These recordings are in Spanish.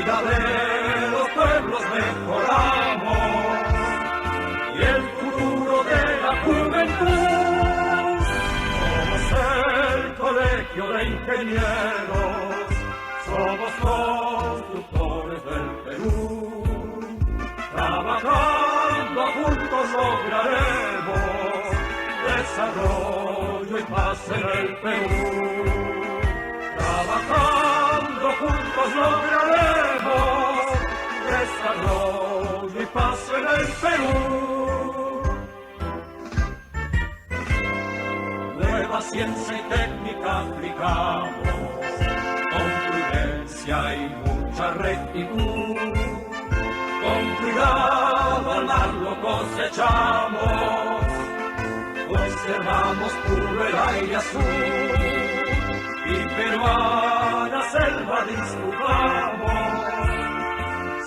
vida de los pueblos mejoramos y el futuro de la juventud. Somos el colegio de ingenieros, somos constructores del Perú. Trabajando juntos lograremos desarrollo y paz en el Perú. Trabajando juntos lograremos desarrollo y paz en el Perú. Nueva ciencia y técnica aplicamos con prudencia y mucha rectitud. Con cuidado al mar lo cosechamos, conservamos puro el aire azul y peruana selva disfrutamos,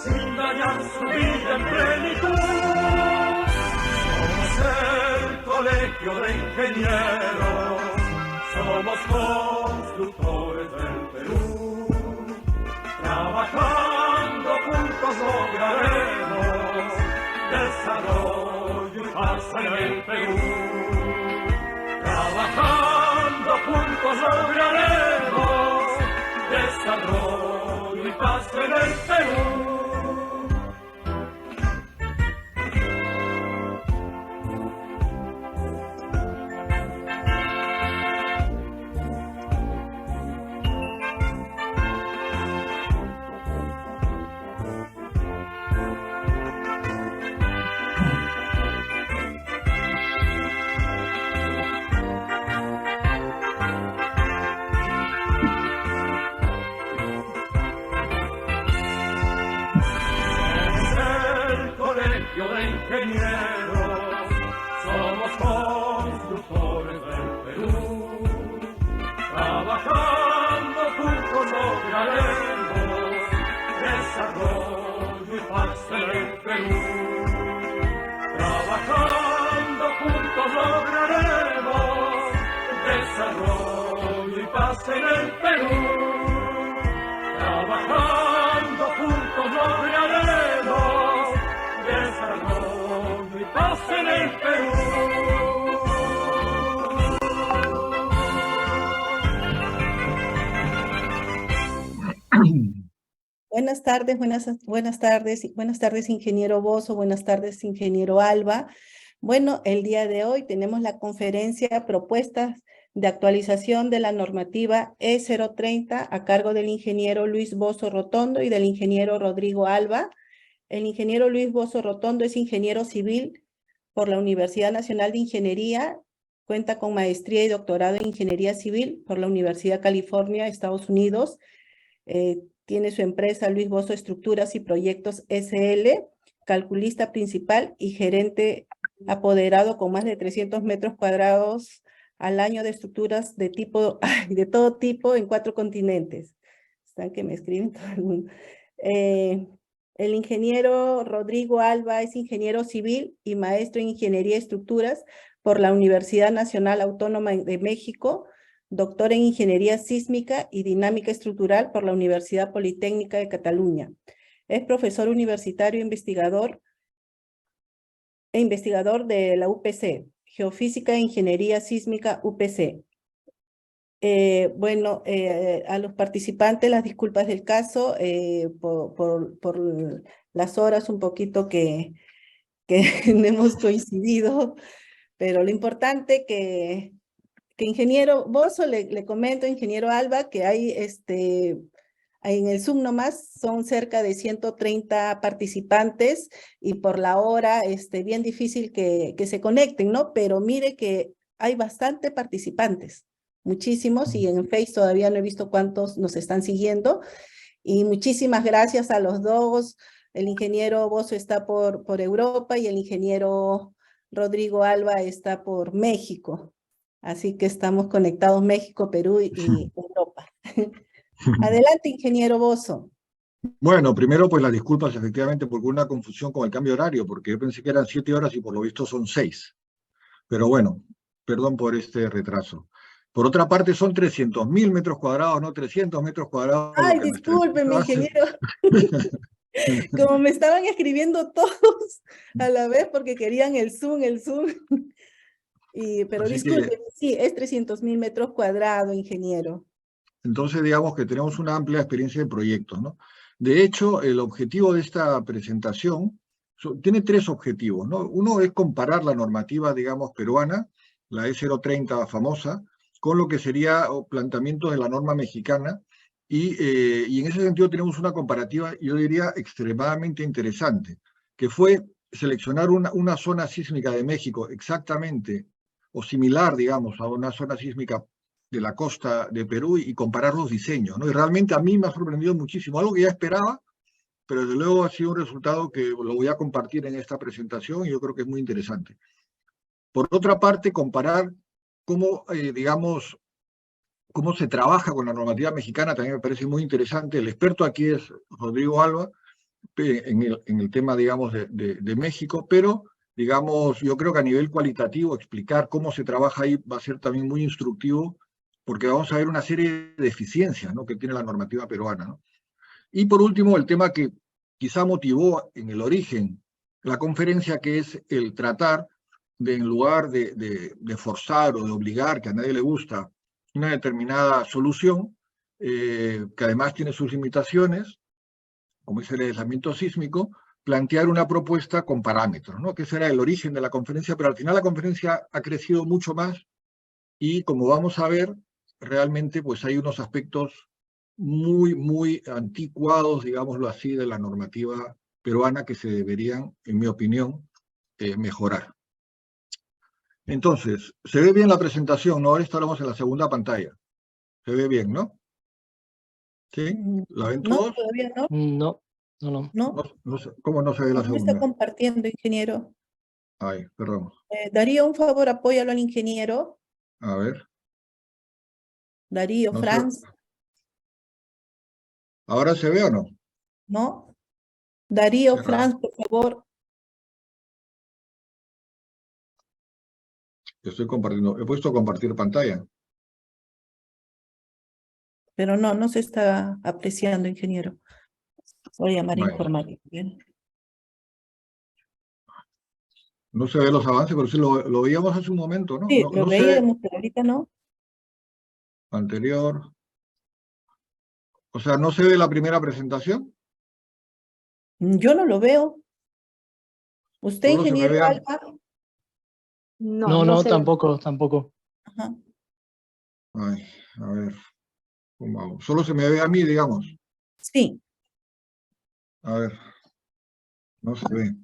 sin dañar su vida en plenitud. Somos el colegio de ingenieros, somos constructores del Perú. Trabajando juntos lograremos desarrollo y paz en el Perú. Trabajando juntos lograremos desarrollo y paz en el Perú. De ingenieros, somos constructores del Perú. Trabajando juntos lograremos desarrollo y paz en el Perú. Trabajando juntos lograremos desarrollo y paz en el Perú. Trabajando juntos lograremos desarrollo y paz en el Perú. Buenas tardes, ingeniero Bozo, buenas tardes, ingeniero Alba. Bueno, el día de hoy tenemos la conferencia Propuestas de actualización de la normativa E030 a cargo del ingeniero Luis Bozo Rotondo y del ingeniero Rodrigo Alba. El ingeniero Luis Bozo Rotondo es ingeniero civil por la Universidad Nacional de Ingeniería, cuenta con maestría y doctorado en Ingeniería Civil por la Universidad California, Estados Unidos. Tiene su empresa Luis Bozo Estructuras y Proyectos SL, calculista principal y gerente apoderado con más de 300 metros cuadrados al año de estructuras de todo tipo en 4 continentes. Están que me escriben todo el mundo. El ingeniero Rodrigo Alba es ingeniero civil y maestro en Ingeniería y Estructuras por la Universidad Nacional Autónoma de México, doctor en Ingeniería Sísmica y Dinámica Estructural por la Universidad Politécnica de Cataluña. Es profesor universitario e investigador de la UPC, Geofísica e Ingeniería Sísmica UPC. A los participantes las disculpas del caso por las horas un poquito que no hemos coincidido, pero lo importante que ingeniero Bozo, le comento, ingeniero Alba, que hay en el Zoom nomás son cerca de 130 participantes y por la hora bien difícil que se conecten, ¿no? Pero mire que hay bastante participantes. Muchísimos, y en Face todavía no he visto cuántos nos están siguiendo. Y muchísimas gracias a los dos. El ingeniero Bozo está por Europa y el ingeniero Rodrigo Alba está por México. Así que estamos conectados México, Perú y Europa. Adelante, ingeniero Bozo. Bueno, primero pues las disculpas efectivamente porque una confusión con el cambio de horario, porque yo pensé que eran 7 horas y por lo visto son 6. Pero bueno, perdón por este retraso. Por otra parte, son 300.000 metros cuadrados, no 300 metros cuadrados. Ay, Lo que nuestra discúlpeme, empresa hace. ingeniero. Como me estaban escribiendo todos a la vez porque querían el Zoom. Pero Así que, discúlpeme, sí, es 300.000 metros cuadrados, ingeniero. entonces, digamos que tenemos una amplia experiencia de proyectos, ¿no? De hecho, el objetivo de esta presentación tiene tres objetivos, ¿no? Uno es comparar la normativa, digamos, peruana, la E030 famosa, con lo que sería planteamientos de la norma mexicana, y en ese sentido tenemos una comparativa, yo diría, extremadamente interesante, que fue seleccionar una zona sísmica de México exactamente, o similar, digamos, a una zona sísmica de la costa de Perú y comparar los diseños, ¿no? Y realmente a mí me ha sorprendido muchísimo, algo que ya esperaba, pero desde luego ha sido un resultado que lo voy a compartir en esta presentación y yo creo que es muy interesante. Por otra parte, comparar cómo, digamos, cómo se trabaja con la normativa mexicana también me parece muy interesante. El experto aquí es Rodrigo Alba, en el tema, digamos, de México, pero, digamos, yo creo que a nivel cualitativo explicar cómo se trabaja ahí va a ser también muy instructivo, porque vamos a ver una serie de deficiencias, ¿no?, que tiene la normativa peruana, ¿no? Y por último, el tema que quizá motivó en el origen la conferencia, que es el tratar de, en lugar de forzar o de obligar, que a nadie le gusta, una determinada solución, que además tiene sus limitaciones, como es el aislamiento sísmico, plantear una propuesta con parámetros, ¿no? Que ese era el origen de la conferencia, pero al final la conferencia ha crecido mucho más y, como vamos a ver, realmente pues hay unos aspectos muy anticuados, digámoslo así, de la normativa peruana que se deberían, en mi opinión, mejorar. Entonces, se ve bien la presentación, ¿no? Ahora estaremos en la segunda pantalla. Se ve bien, ¿no? ¿Sí? ¿La ven No, todos? todavía no. No. No, ¿Cómo no se ve la no está segunda? compartiendo, ingeniero. Ay, perdón. Darío, un favor, apóyalo al ingeniero. A ver. Darío, No sé. Franz, ¿Ahora se ve o no? ¿no? Darío, Qué raro. Franz, por favor. Estoy compartiendo. He puesto compartir pantalla. Pero no se está apreciando, ingeniero. Voy a llamar a Vale. informar. Bien. No se ve los avances, pero sí lo veíamos hace un momento, ¿no? Sí, No, lo no se ve veíamos, pero ahorita no. anterior. O sea, ¿no se ve la primera presentación? Yo no lo veo. ¿Usted, Solo se me ingeniero ve Alba? No, se ve. tampoco. Ajá. Ay, a ver. ¿Cómo hago? Solo se me ve a mí, digamos. Sí. A ver. No se ve.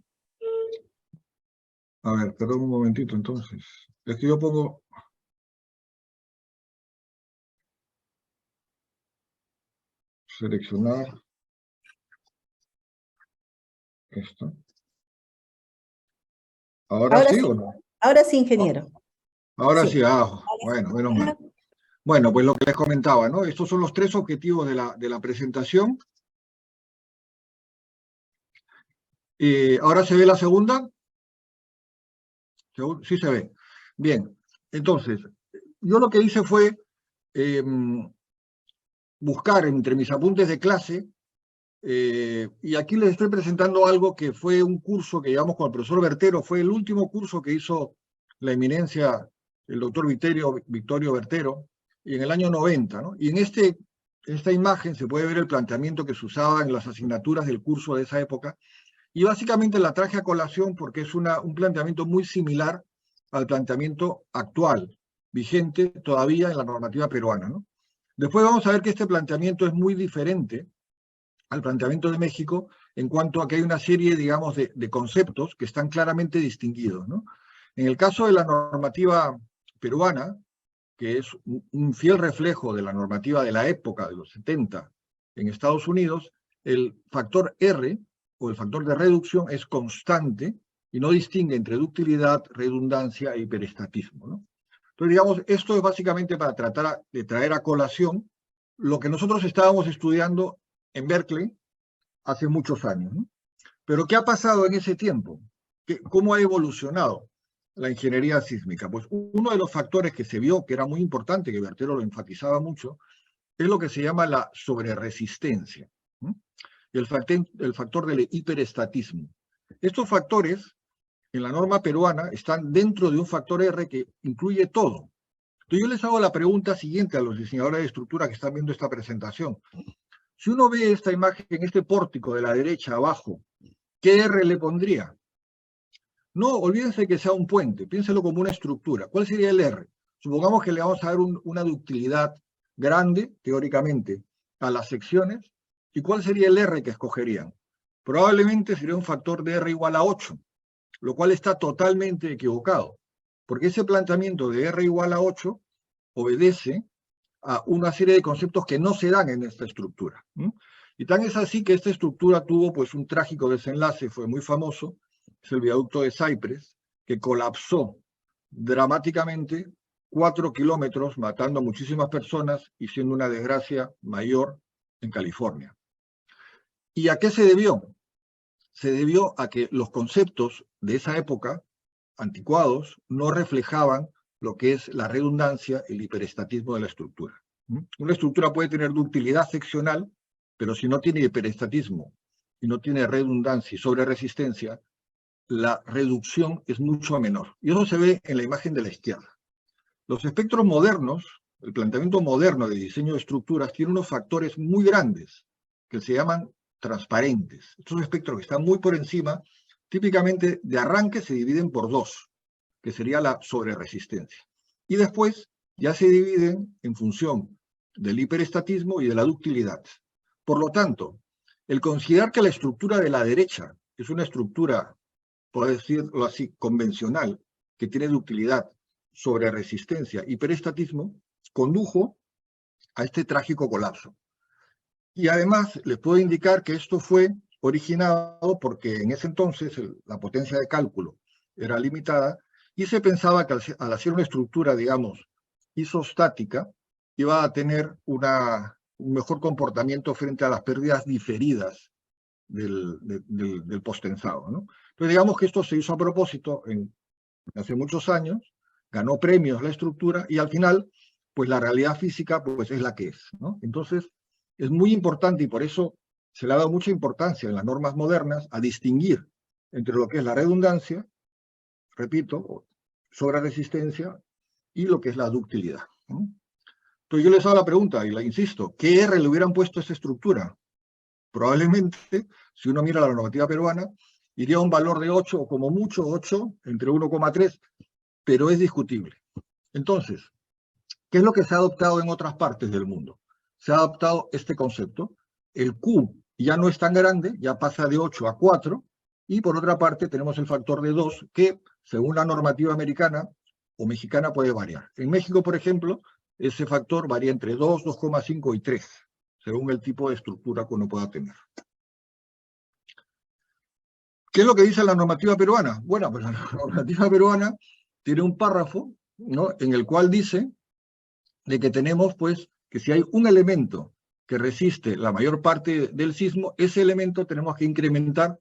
A ver, perdón un momentito entonces. Es que yo pongo... Seleccionar. Esto. ¿Ahora sí o no? Ahora sí, ingeniero. Ahora sí, Ahora bueno, sí. menos mal. Bueno, pues lo que les comentaba, ¿no? Estos son los tres objetivos de la presentación. ¿Ahora se ve la segunda? Sí se ve. Bien, entonces, yo lo que hice fue buscar entre mis apuntes de clase, y aquí les estoy presentando algo que fue un curso que llevamos con el profesor Bertero, fue el último curso que hizo la eminencia, el doctor Victorio Bertero, en el año 90, ¿no? Y en esta imagen se puede ver el planteamiento que se usaba en las asignaturas del curso de esa época, y básicamente la traje a colación porque es un planteamiento muy similar al planteamiento actual, vigente todavía en la normativa peruana, ¿no? Después vamos a ver que este planteamiento es muy diferente al planteamiento de México en cuanto a que hay una serie, digamos, de conceptos que están claramente distinguidos, ¿no? En el caso de la normativa peruana, que es un fiel reflejo de la normativa de la época de los 70 en Estados Unidos, el factor R, o el factor de reducción, es constante y no distingue entre ductilidad, redundancia e hiperestatismo, ¿no? Entonces, digamos, esto es básicamente para tratar de traer a colación lo que nosotros estábamos estudiando en Berkeley hace muchos años, ¿no? Pero ¿qué ha pasado en ese tiempo? ¿Cómo ha evolucionado? la ingeniería sísmica? Pues uno de los factores que se vio que era muy importante, que Bertero lo enfatizaba mucho, es lo que se llama la sobreresistencia, y el factor del hiperestatismo. Estos factores, en la norma peruana, están dentro de un factor R que incluye todo. Entonces yo les hago la pregunta siguiente a los diseñadores de estructura que están viendo esta presentación. Si uno ve esta imagen, este pórtico de la derecha abajo, ¿qué R le pondría? No, olvídense que sea un puente, piénselo como una estructura. ¿Cuál sería el R? Supongamos que le vamos a dar una ductilidad grande, teóricamente, a las secciones. ¿Y cuál sería el R que escogerían? Probablemente sería un factor de R igual a 8, lo cual está totalmente equivocado, porque ese planteamiento de R igual a 8 obedece a una serie de conceptos que no se dan en esta estructura. Y tan es así que esta estructura tuvo pues un trágico desenlace, fue muy famoso, es el viaducto de Cypress, que colapsó dramáticamente 4 kilómetros, matando a muchísimas personas y siendo una desgracia mayor en California. ¿Y a qué se debió? Se debió a que los conceptos de esa época, anticuados, no reflejaban lo que es la redundancia, el hiperestatismo de la estructura. Una estructura puede tener ductilidad seccional, pero si no tiene hiperestatismo y no tiene redundancia y sobreresistencia, la reducción es mucho menor. Y eso se ve en la imagen de la izquierda. Los espectros modernos, el planteamiento moderno de diseño de estructuras, tiene unos factores muy grandes que se llaman transparentes. Estos espectros que están muy por encima, típicamente de arranque se dividen por 2, que sería la sobreresistencia. Y después ya se dividen en función del hiperestatismo y de la ductilidad. Por lo tanto, el considerar que la estructura de la derecha es una estructura, por decirlo así, convencional, que tiene ductilidad, sobreresistencia, hiperestatismo, condujo a este trágico colapso. Y además les puedo indicar que esto fue originado porque en ese entonces la potencia de cálculo era limitada y se pensaba que al hacer una estructura, digamos, isostática, iba a tener un mejor comportamiento frente a las pérdidas diferidas del postensado, ¿no? Entonces digamos que esto se hizo a propósito hace muchos años, ganó premios la estructura y al final, pues la realidad física pues es la que es, ¿no? Entonces es muy importante y por eso se le ha dado mucha importancia en las normas modernas a distinguir entre lo que es la redundancia, repito, sobreresistencia y lo que es la ductilidad, ¿no? Entonces yo les hago la pregunta y la insisto, ¿qué R le hubieran puesto a esa estructura? Probablemente, si uno mira la normativa peruana, iría a un valor de 8 o como mucho 8, entre 1,3, pero es discutible. Entonces, ¿qué es lo que se ha adoptado en otras partes del mundo? Se ha adoptado este concepto, el Q ya no es tan grande, ya pasa de 8 a 4, y por otra parte tenemos el factor de 2, que según la normativa americana o mexicana puede variar. En México, por ejemplo, ese factor varía entre 2, 2,5 y 3, según el tipo de estructura que uno pueda tener. ¿Qué es lo que dice la normativa peruana? Bueno, pues la normativa peruana tiene un párrafo, ¿no?, en el cual dice de que tenemos, pues, que si hay un elemento que resiste la mayor parte del sismo, ese elemento tenemos que incrementar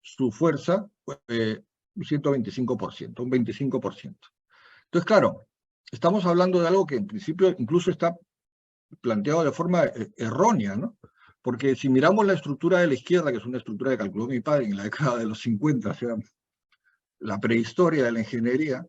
su fuerza un 125%, un 25%. Entonces, claro, estamos hablando de algo que en principio incluso está planteado de forma errónea, ¿no? Porque si miramos la estructura de la izquierda, que es una estructura que calculó mi padre en la década de los 50, o sea, la prehistoria de la ingeniería,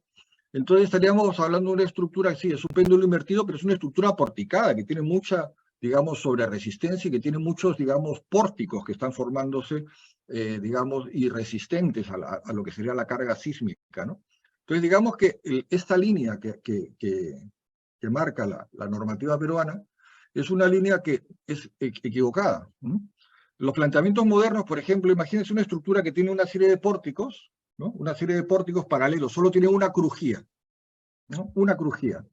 entonces estaríamos hablando de una estructura que sí, es un péndulo invertido, pero es una estructura porticada, que tiene mucha, digamos, sobreresistencia y que tiene muchos, digamos, pórticos que están formándose, digamos, y resistentes a lo que sería la carga sísmica, ¿no? Entonces, digamos que esta línea que marca la normativa peruana es una línea que es equivocada, ¿no? Los planteamientos modernos, por ejemplo, imagínense una estructura que tiene una serie de pórticos, ¿no?, una serie de pórticos paralelos, solo tiene una crujía, ¿no?, una crujía.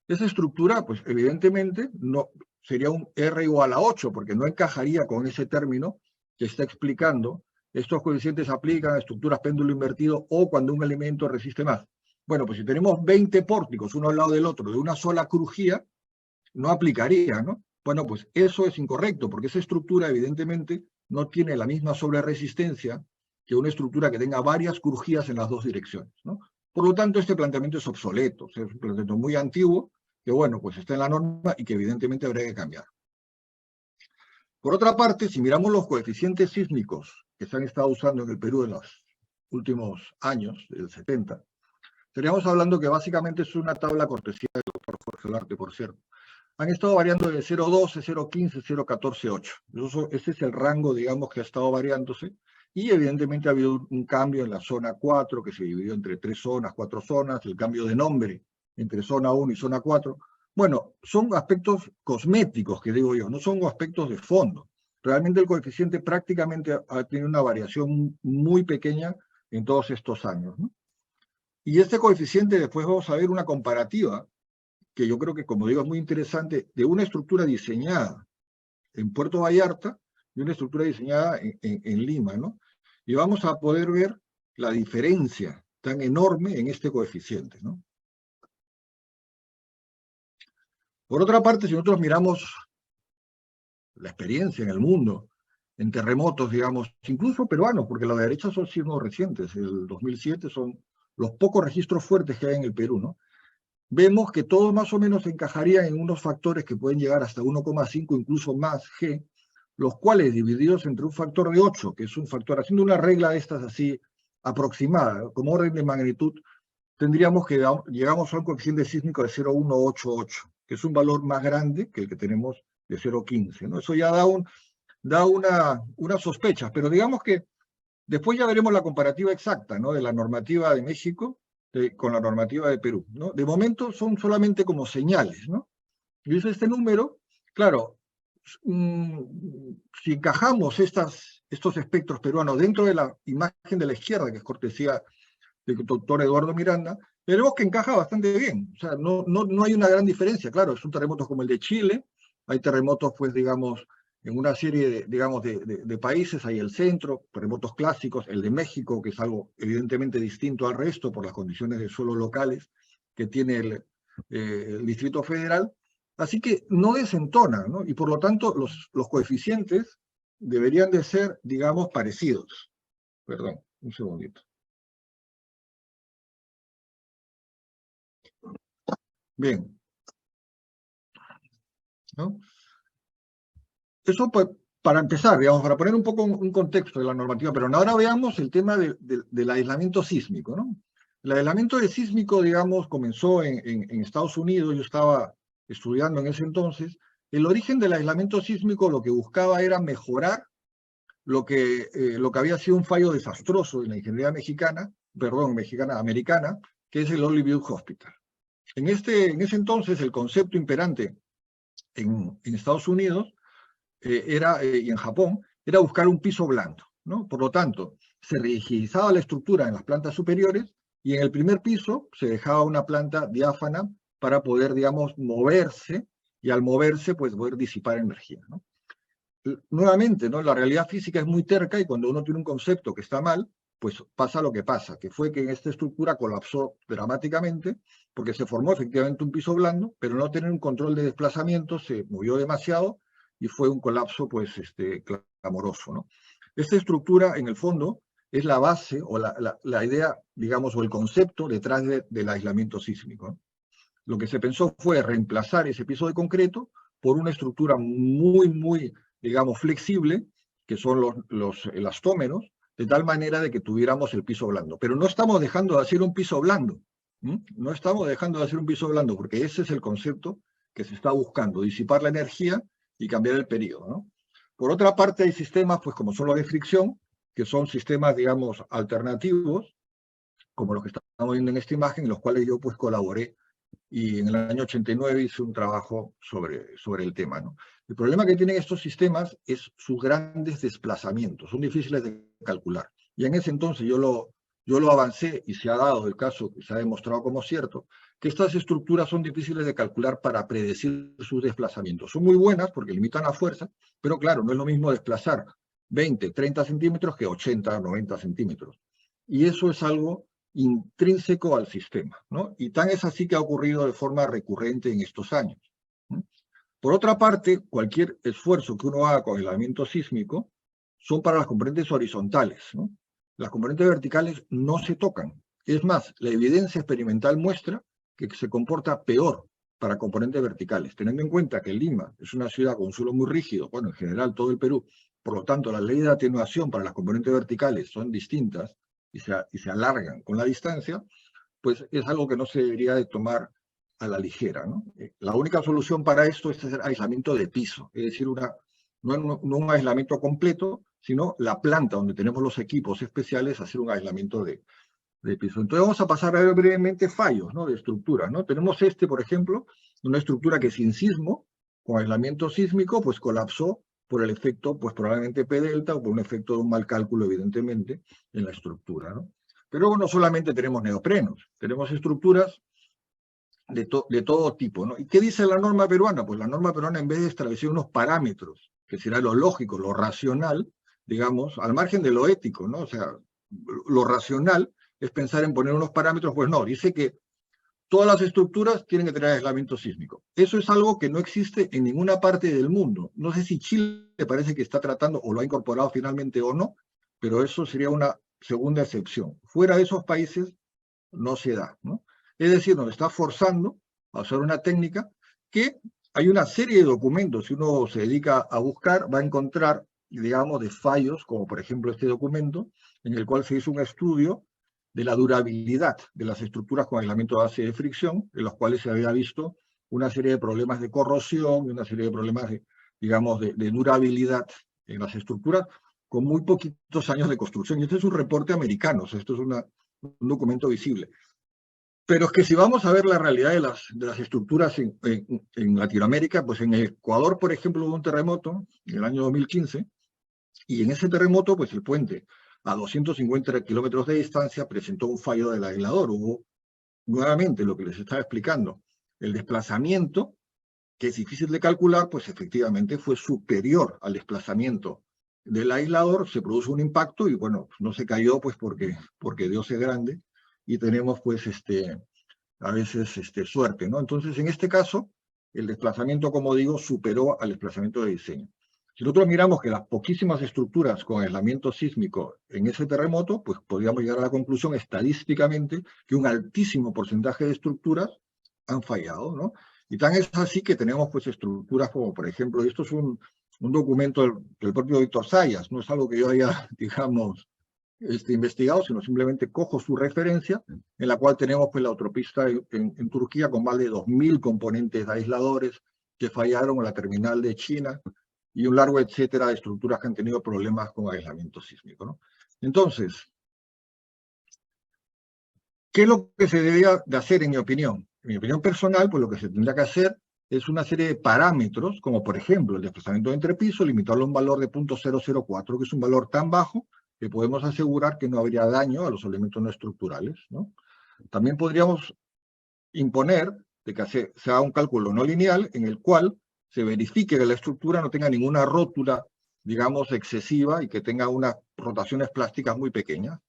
Esa estructura, pues evidentemente, no sería un R igual a 8, porque no encajaría con ese término que está explicando. Estos coeficientes se aplican a estructuras péndulo invertido o cuando un elemento resiste más. Bueno, pues si tenemos 20 pórticos uno al lado del otro de una sola crujía, no aplicaría, ¿no? Bueno, pues eso es incorrecto, porque esa estructura evidentemente no tiene la misma sobreresistencia que una estructura que tenga varias crujías en las dos direcciones, ¿no? Por lo tanto, este planteamiento es obsoleto, o sea, es un planteamiento muy antiguo, que bueno, pues está en la norma y que evidentemente habría que cambiar. Por otra parte, si miramos los coeficientes sísmicos que se han estado usando en el Perú en los últimos años, del 70, estaríamos hablando que básicamente es una tabla cortesía del doctor Jorge Olarte, por cierto. Han estado variando de 0,12, 0,15, 0,14, 8. Ese es el rango, digamos, que ha estado variándose. Y evidentemente ha habido un cambio en la zona 4, que se dividió entre 3 zonas, 4 zonas, el cambio de nombre entre zona 1 y zona 4. Bueno, son aspectos cosméticos, que digo yo, no son aspectos de fondo. Realmente el coeficiente prácticamente ha tenido una variación muy pequeña en todos estos años, ¿no? Y este coeficiente, después vamos a ver una comparativa, que yo creo que, como digo, es muy interesante, de una estructura diseñada en Puerto Vallarta y una estructura diseñada en Lima, ¿no? Y vamos a poder ver la diferencia tan enorme en este coeficiente, ¿no? Por otra parte, si nosotros miramos la experiencia en el mundo, en terremotos, digamos, incluso peruanos, porque la derecha son sismos recientes, el 2007 son los pocos registros fuertes que hay en el Perú, ¿no? Vemos que todos más o menos encajarían en unos factores que pueden llegar hasta 1,5, incluso más G, los cuales divididos entre un factor de 8, que es un factor, haciendo una regla de estas así aproximada, como orden de magnitud, tendríamos que llegamos a un coeficiente sísmico de 0,188, que es un valor más grande que el que tenemos de 0,15, ¿no? Eso ya da una sospecha, pero digamos que después ya veremos la comparativa exacta, ¿no?, de la normativa de México con la normativa de Perú, ¿no? De momento son solamente como señales, ¿no? Y este número, claro, si encajamos estos espectros peruanos dentro de la imagen de la izquierda, que es cortesía del doctor Eduardo Miranda, veremos que encaja bastante bien. O sea, no hay una gran diferencia. Claro, son terremotos como el de Chile, hay terremotos, pues, digamos, en una serie de países, hay el centro, terremotos clásicos, el de México, que es algo evidentemente distinto al resto por las condiciones de suelo locales que tiene el Distrito Federal. Así que no desentona, ¿no? Y por lo tanto los coeficientes deberían de ser, digamos, parecidos. Perdón, un segundito. Bien. ¿No? Eso para empezar, digamos, para poner un poco un contexto de la normativa, pero ahora veamos el tema del aislamiento sísmico, ¿no? El aislamiento sísmico, digamos, comenzó en Estados Unidos. Yo estaba estudiando en ese entonces. El origen del aislamiento sísmico lo que buscaba era mejorar lo que había sido un fallo desastroso en la ingeniería americana, que es el Hollywood Hospital. En ese entonces el concepto imperante en Estados Unidos y en Japón era buscar un piso blando, ¿no? Por lo tanto, se rigidizaba la estructura en las plantas superiores y en el primer piso se dejaba una planta diáfana para poder, digamos, moverse, y al moverse, pues, poder disipar energía, ¿no? Nuevamente, ¿no?, la realidad física es muy terca, y cuando uno tiene un concepto que está mal, pues pasa lo que pasa, que fue que en esta estructura colapsó dramáticamente, porque se formó efectivamente un piso blando, pero no tener un control de desplazamiento, se movió demasiado, y fue un colapso, pues, clamoroso, ¿no? Esta estructura, en el fondo, es la base, o la idea, digamos, o el concepto detrás del aislamiento sísmico, ¿no? Lo que se pensó fue reemplazar ese piso de concreto por una estructura muy, digamos, flexible, que son los elastómeros, de tal manera de que tuviéramos el piso blando. Pero no estamos dejando de hacer un piso blando, ¿sí? No estamos dejando de hacer un piso blando, porque ese es el concepto que se está buscando, disipar la energía y cambiar el periodo, ¿no? Por otra parte, hay sistemas, pues, como son los de fricción, que son sistemas, digamos, alternativos, como los que estamos viendo en esta imagen, en los cuales yo, pues, colaboré, y en el año 89 hice un trabajo sobre el tema, ¿no? El problema que tienen estos sistemas es sus grandes desplazamientos, son difíciles de calcular. Y en ese entonces yo lo avancé, y se ha dado el caso, se ha demostrado como cierto, que estas estructuras son difíciles de calcular para predecir sus desplazamientos. Son muy buenas porque limitan la fuerza, pero claro, no es lo mismo desplazar 20, 30 centímetros que 80, 90 centímetros. Y eso es algo intrínseco al sistema, ¿no? Y tan es así que ha ocurrido de forma recurrente en estos años, ¿no? Por otra parte, cualquier esfuerzo que uno haga con el aislamiento sísmico son para las componentes horizontales, ¿no? Las componentes verticales no se tocan. Es más, la evidencia experimental muestra que se comporta peor para componentes verticales, teniendo en cuenta que Lima es una ciudad con un suelo muy rígido, bueno, en general todo el Perú, por lo tanto las leyes de atenuación para las componentes verticales son distintas y se alargan con la distancia, pues es algo que no se debería de tomar a la ligera, ¿no? La única solución para esto es hacer aislamiento de piso, es decir, no un aislamiento completo, sino la planta donde tenemos los equipos especiales, hacer un aislamiento de piso. Entonces vamos a pasar a ver brevemente fallos, ¿no?, de estructuras, ¿no? Tenemos por ejemplo, una estructura que sin sismo, con aislamiento sísmico, pues colapsó por el efecto, pues probablemente P delta o por un efecto de un mal cálculo, evidentemente, en la estructura, ¿no? Pero luego no solamente tenemos neoprenos, tenemos estructuras de todo tipo, ¿no? ¿Y qué dice la norma peruana? Pues la norma peruana, en vez de establecer unos parámetros, que será lo lógico, lo racional, digamos, al margen de lo ético, ¿no? O sea, lo racional es pensar en poner unos parámetros, pues no, dice que todas las estructuras tienen que tener aislamiento sísmico. Eso es algo que no existe en ninguna parte del mundo. No sé si Chile parece que está tratando o lo ha incorporado finalmente o no, pero eso sería una segunda excepción. Fuera de esos países no se da, ¿no? Es decir, nos está forzando a usar una técnica que hay una serie de documentos, si uno se dedica a buscar, va a encontrar, digamos, de fallos, como por ejemplo este documento, en el cual se hizo un estudio de la durabilidad de las estructuras con aislamiento a base de fricción, en los cuales se había visto una serie de problemas de corrosión y una serie de problemas, digamos, de durabilidad en las estructuras con muy poquitos años de construcción. Y este es un reporte americano, o sea, esto es un documento visible. Pero es que si vamos a ver la realidad de las estructuras en Latinoamérica, pues en Ecuador, por ejemplo, hubo un terremoto en el año 2015, y en ese terremoto, pues el puente a 250 kilómetros de distancia presentó un fallo del aislador. Hubo nuevamente lo que les estaba explicando, el desplazamiento, que es difícil de calcular, pues efectivamente fue superior al desplazamiento del aislador, se produjo un impacto y bueno, no se cayó pues porque Dios es grande y tenemos pues a veces suerte, ¿no? Entonces en este caso, el desplazamiento, como digo, superó al desplazamiento de diseño. Si nosotros miramos que las poquísimas estructuras con aislamiento sísmico en ese terremoto, pues podríamos llegar a la conclusión estadísticamente que un altísimo porcentaje de estructuras han fallado, ¿no? Y tan es así que tenemos pues estructuras como, por ejemplo, esto es un documento del propio Víctor Zayas, no es algo que yo haya, digamos, investigado, sino simplemente cojo su referencia, en la cual tenemos pues la autopista en Turquía con más de 2.000 componentes de aisladores que fallaron en la terminal de China, y un largo etcétera de estructuras que han tenido problemas con aislamiento sísmico, ¿no? Entonces, ¿qué es lo que se debería de hacer en mi opinión? En mi opinión personal, pues lo que se tendría que hacer es una serie de parámetros, como por ejemplo el desplazamiento de entrepiso, limitarlo a un valor de 0.004, que es un valor tan bajo que podemos asegurar que no habría daño a los elementos no estructurales, ¿no? También podríamos imponer de que se haga un cálculo no lineal en el cual se verifique que la estructura no tenga ninguna rótula, digamos, excesiva y que tenga unas rotaciones plásticas muy pequeñas.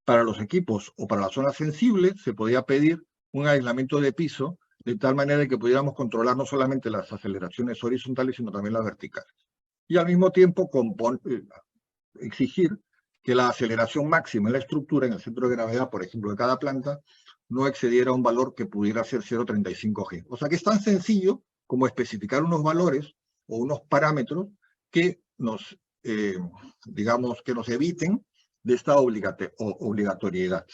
Para los equipos o para las zonas sensibles se podía pedir un aislamiento de piso de tal manera que pudiéramos controlar no solamente las aceleraciones horizontales, sino también las verticales. Y al mismo tiempo exigir que la aceleración máxima en la estructura, en el centro de gravedad, por ejemplo, de cada planta, no excediera un valor que pudiera ser 0.35 G. O sea que es tan sencillo como especificar unos valores o unos parámetros que nos, digamos, que nos eviten de esta obligatoriedad.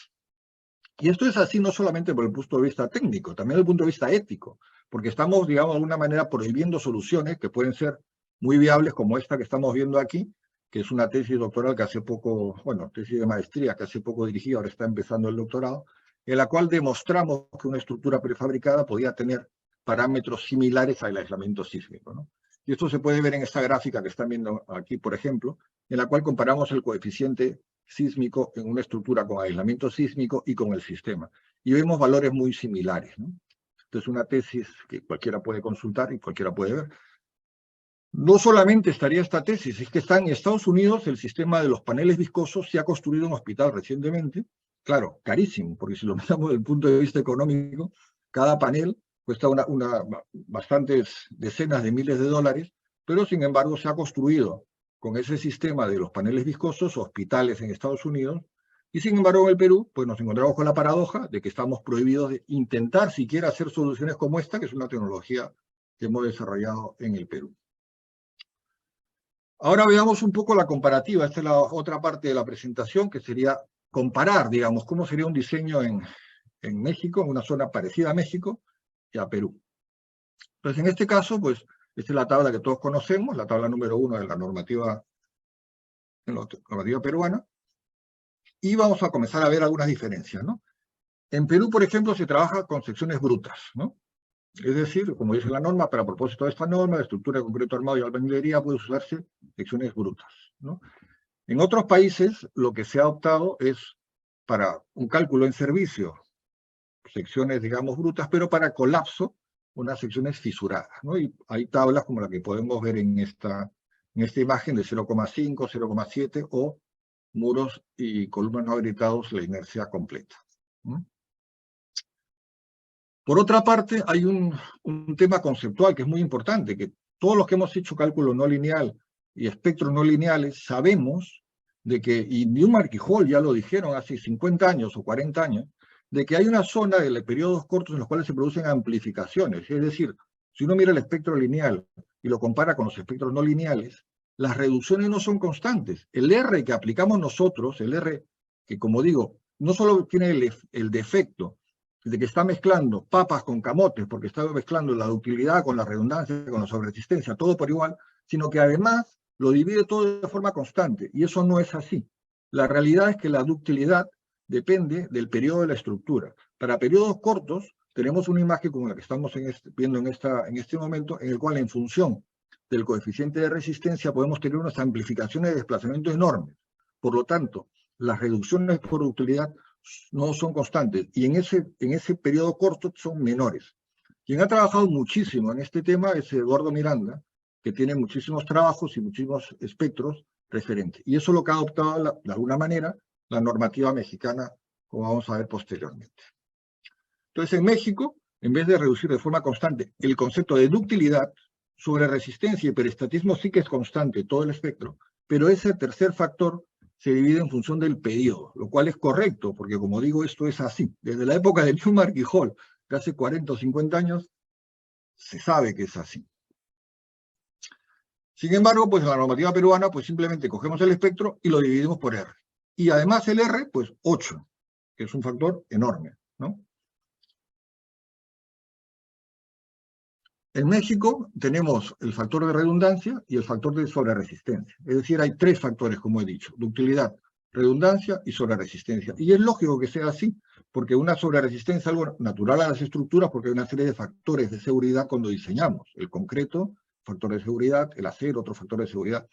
Y esto es así no solamente por el punto de vista técnico, también desde el punto de vista ético, porque estamos, digamos, de alguna manera prohibiendo soluciones que pueden ser muy viables, como esta que estamos viendo aquí, que es una tesis doctoral que hace poco, bueno, tesis de maestría que hace poco dirigí, ahora está empezando el doctorado, en la cual demostramos que una estructura prefabricada podía tener parámetros similares al aislamiento sísmico, ¿no? Y esto se puede ver en esta gráfica que están viendo aquí, por ejemplo, en la cual comparamos el coeficiente sísmico en una estructura con aislamiento sísmico y con el sistema. Y vemos valores muy similares, ¿no? Esta es una tesis que cualquiera puede consultar y cualquiera puede ver. No solamente estaría esta tesis, es que está en Estados Unidos el sistema de los paneles viscosos, se ha construido un hospital recientemente, claro, carísimo, porque si lo miramos desde el punto de vista económico, cada panel cuesta bastantes decenas de miles de dólares, pero sin embargo se ha construido con ese sistema de los paneles viscosos hospitales en Estados Unidos Y sin embargo en el Perú, pues nos encontramos con la paradoja de que estamos prohibidos de intentar siquiera hacer soluciones como esta, que es una tecnología que hemos desarrollado en el Perú. Ahora veamos un poco la comparativa. Esta es la otra parte de la presentación, que sería comparar, digamos, cómo sería un diseño en México, en una zona parecida a México y a Perú. Entonces, en este caso, pues, esta es la tabla que todos conocemos, la tabla número 1 de la normativa peruana, y vamos a comenzar a ver algunas diferencias, ¿no? En Perú, por ejemplo, se trabaja con secciones brutas, ¿no? Es decir, como dice la norma, para propósito de esta norma, de estructura de concreto armado y albañilería puede usarse secciones brutas, ¿no? En otros países, lo que se ha optado es para un cálculo en servicio, secciones, digamos, brutas, pero para colapso, unas secciones fisuradas, ¿no? Y hay tablas como la que podemos ver en esta imagen de 0,5, 0,7 o muros y columnas no agrietados, la inercia completa. ¿No? Por otra parte, hay un tema conceptual que es muy importante, que todos los que hemos hecho cálculo no lineal y espectros no lineales sabemos de que, y Newmark y Hall ya lo dijeron hace 50 años o 40 años, de que hay una zona de periodos cortos en los cuales se producen amplificaciones. Es decir, si uno mira el espectro lineal y lo compara con los espectros no lineales, las reducciones no son constantes. El R que aplicamos nosotros, el R que, como digo, no solo tiene el defecto de que está mezclando papas con camotes, porque está mezclando la ductilidad con la redundancia, con la sobreresistencia, todo por igual, sino que además lo divide todo de forma constante, y eso no es así. La realidad es que la ductilidad depende del periodo de la estructura. Para periodos cortos, tenemos una imagen como la que estamos viendo en este momento, en el cual en función del coeficiente de resistencia podemos tener unas amplificaciones de desplazamiento enormes. Por lo tanto, las reducciones por ductilidad no son constantes, y en ese periodo corto son menores. Quien ha trabajado muchísimo en este tema es Eduardo Miranda, que tiene muchísimos trabajos y muchísimos espectros referentes. Y eso es lo que ha adoptado, de alguna manera, la normativa mexicana, como vamos a ver posteriormente. Entonces, en México, en vez de reducir de forma constante el concepto de ductilidad, sobre resistencia y perestatismo sí que es constante todo el espectro, pero ese tercer factor se divide en función del periodo, lo cual es correcto, porque como digo, esto es así. Desde la época de Newmark y Hall, que hace 40 o 50 años, se sabe que es así. Sin embargo, pues en la normativa peruana, pues simplemente cogemos el espectro y lo dividimos por R. Y además el R, pues 8, que es un factor enorme, ¿no? En México tenemos el factor de redundancia y el factor de sobreresistencia. Es decir, hay tres factores, como he dicho: ductilidad, redundancia y sobreresistencia. Y es lógico que sea así, porque una sobreresistencia es algo natural a las estructuras, porque hay una serie de factores de seguridad cuando diseñamos. El concreto, factor de seguridad; el acero, otro factor de seguridad.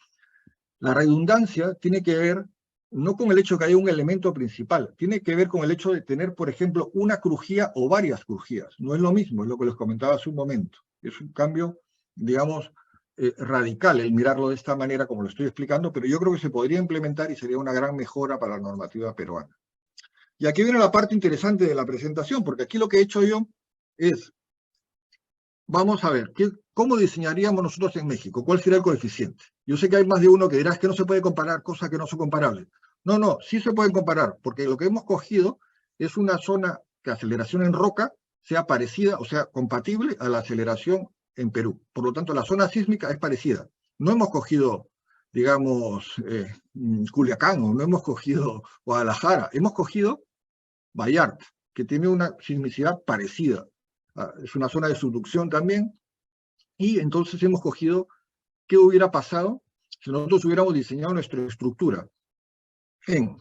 La redundancia tiene que ver no con el hecho de que haya un elemento principal, tiene que ver con el hecho de tener, por ejemplo, una crujía o varias crujías. No es lo mismo, es lo que les comentaba hace un momento. Es un cambio, digamos, radical el mirarlo de esta manera, como lo estoy explicando, pero yo creo que se podría implementar y sería una gran mejora para la normativa peruana. Y aquí viene la parte interesante de la presentación, porque aquí lo que he hecho yo es, vamos a ver, ¿cómo diseñaríamos nosotros en México? ¿Cuál sería el coeficiente? Yo sé que hay más de uno que dirá que no se puede comparar cosas que no son comparables. No, sí se pueden comparar, porque lo que hemos cogido es una zona de aceleración en roca sea parecida, o sea, compatible a la aceleración en Perú. Por lo tanto, la zona sísmica es parecida. No hemos cogido, digamos, Culiacán, o no hemos cogido Guadalajara, hemos cogido Vallarta, que tiene una sismicidad parecida. Es una zona de subducción también, y entonces hemos cogido qué hubiera pasado si nosotros hubiéramos diseñado nuestra estructura en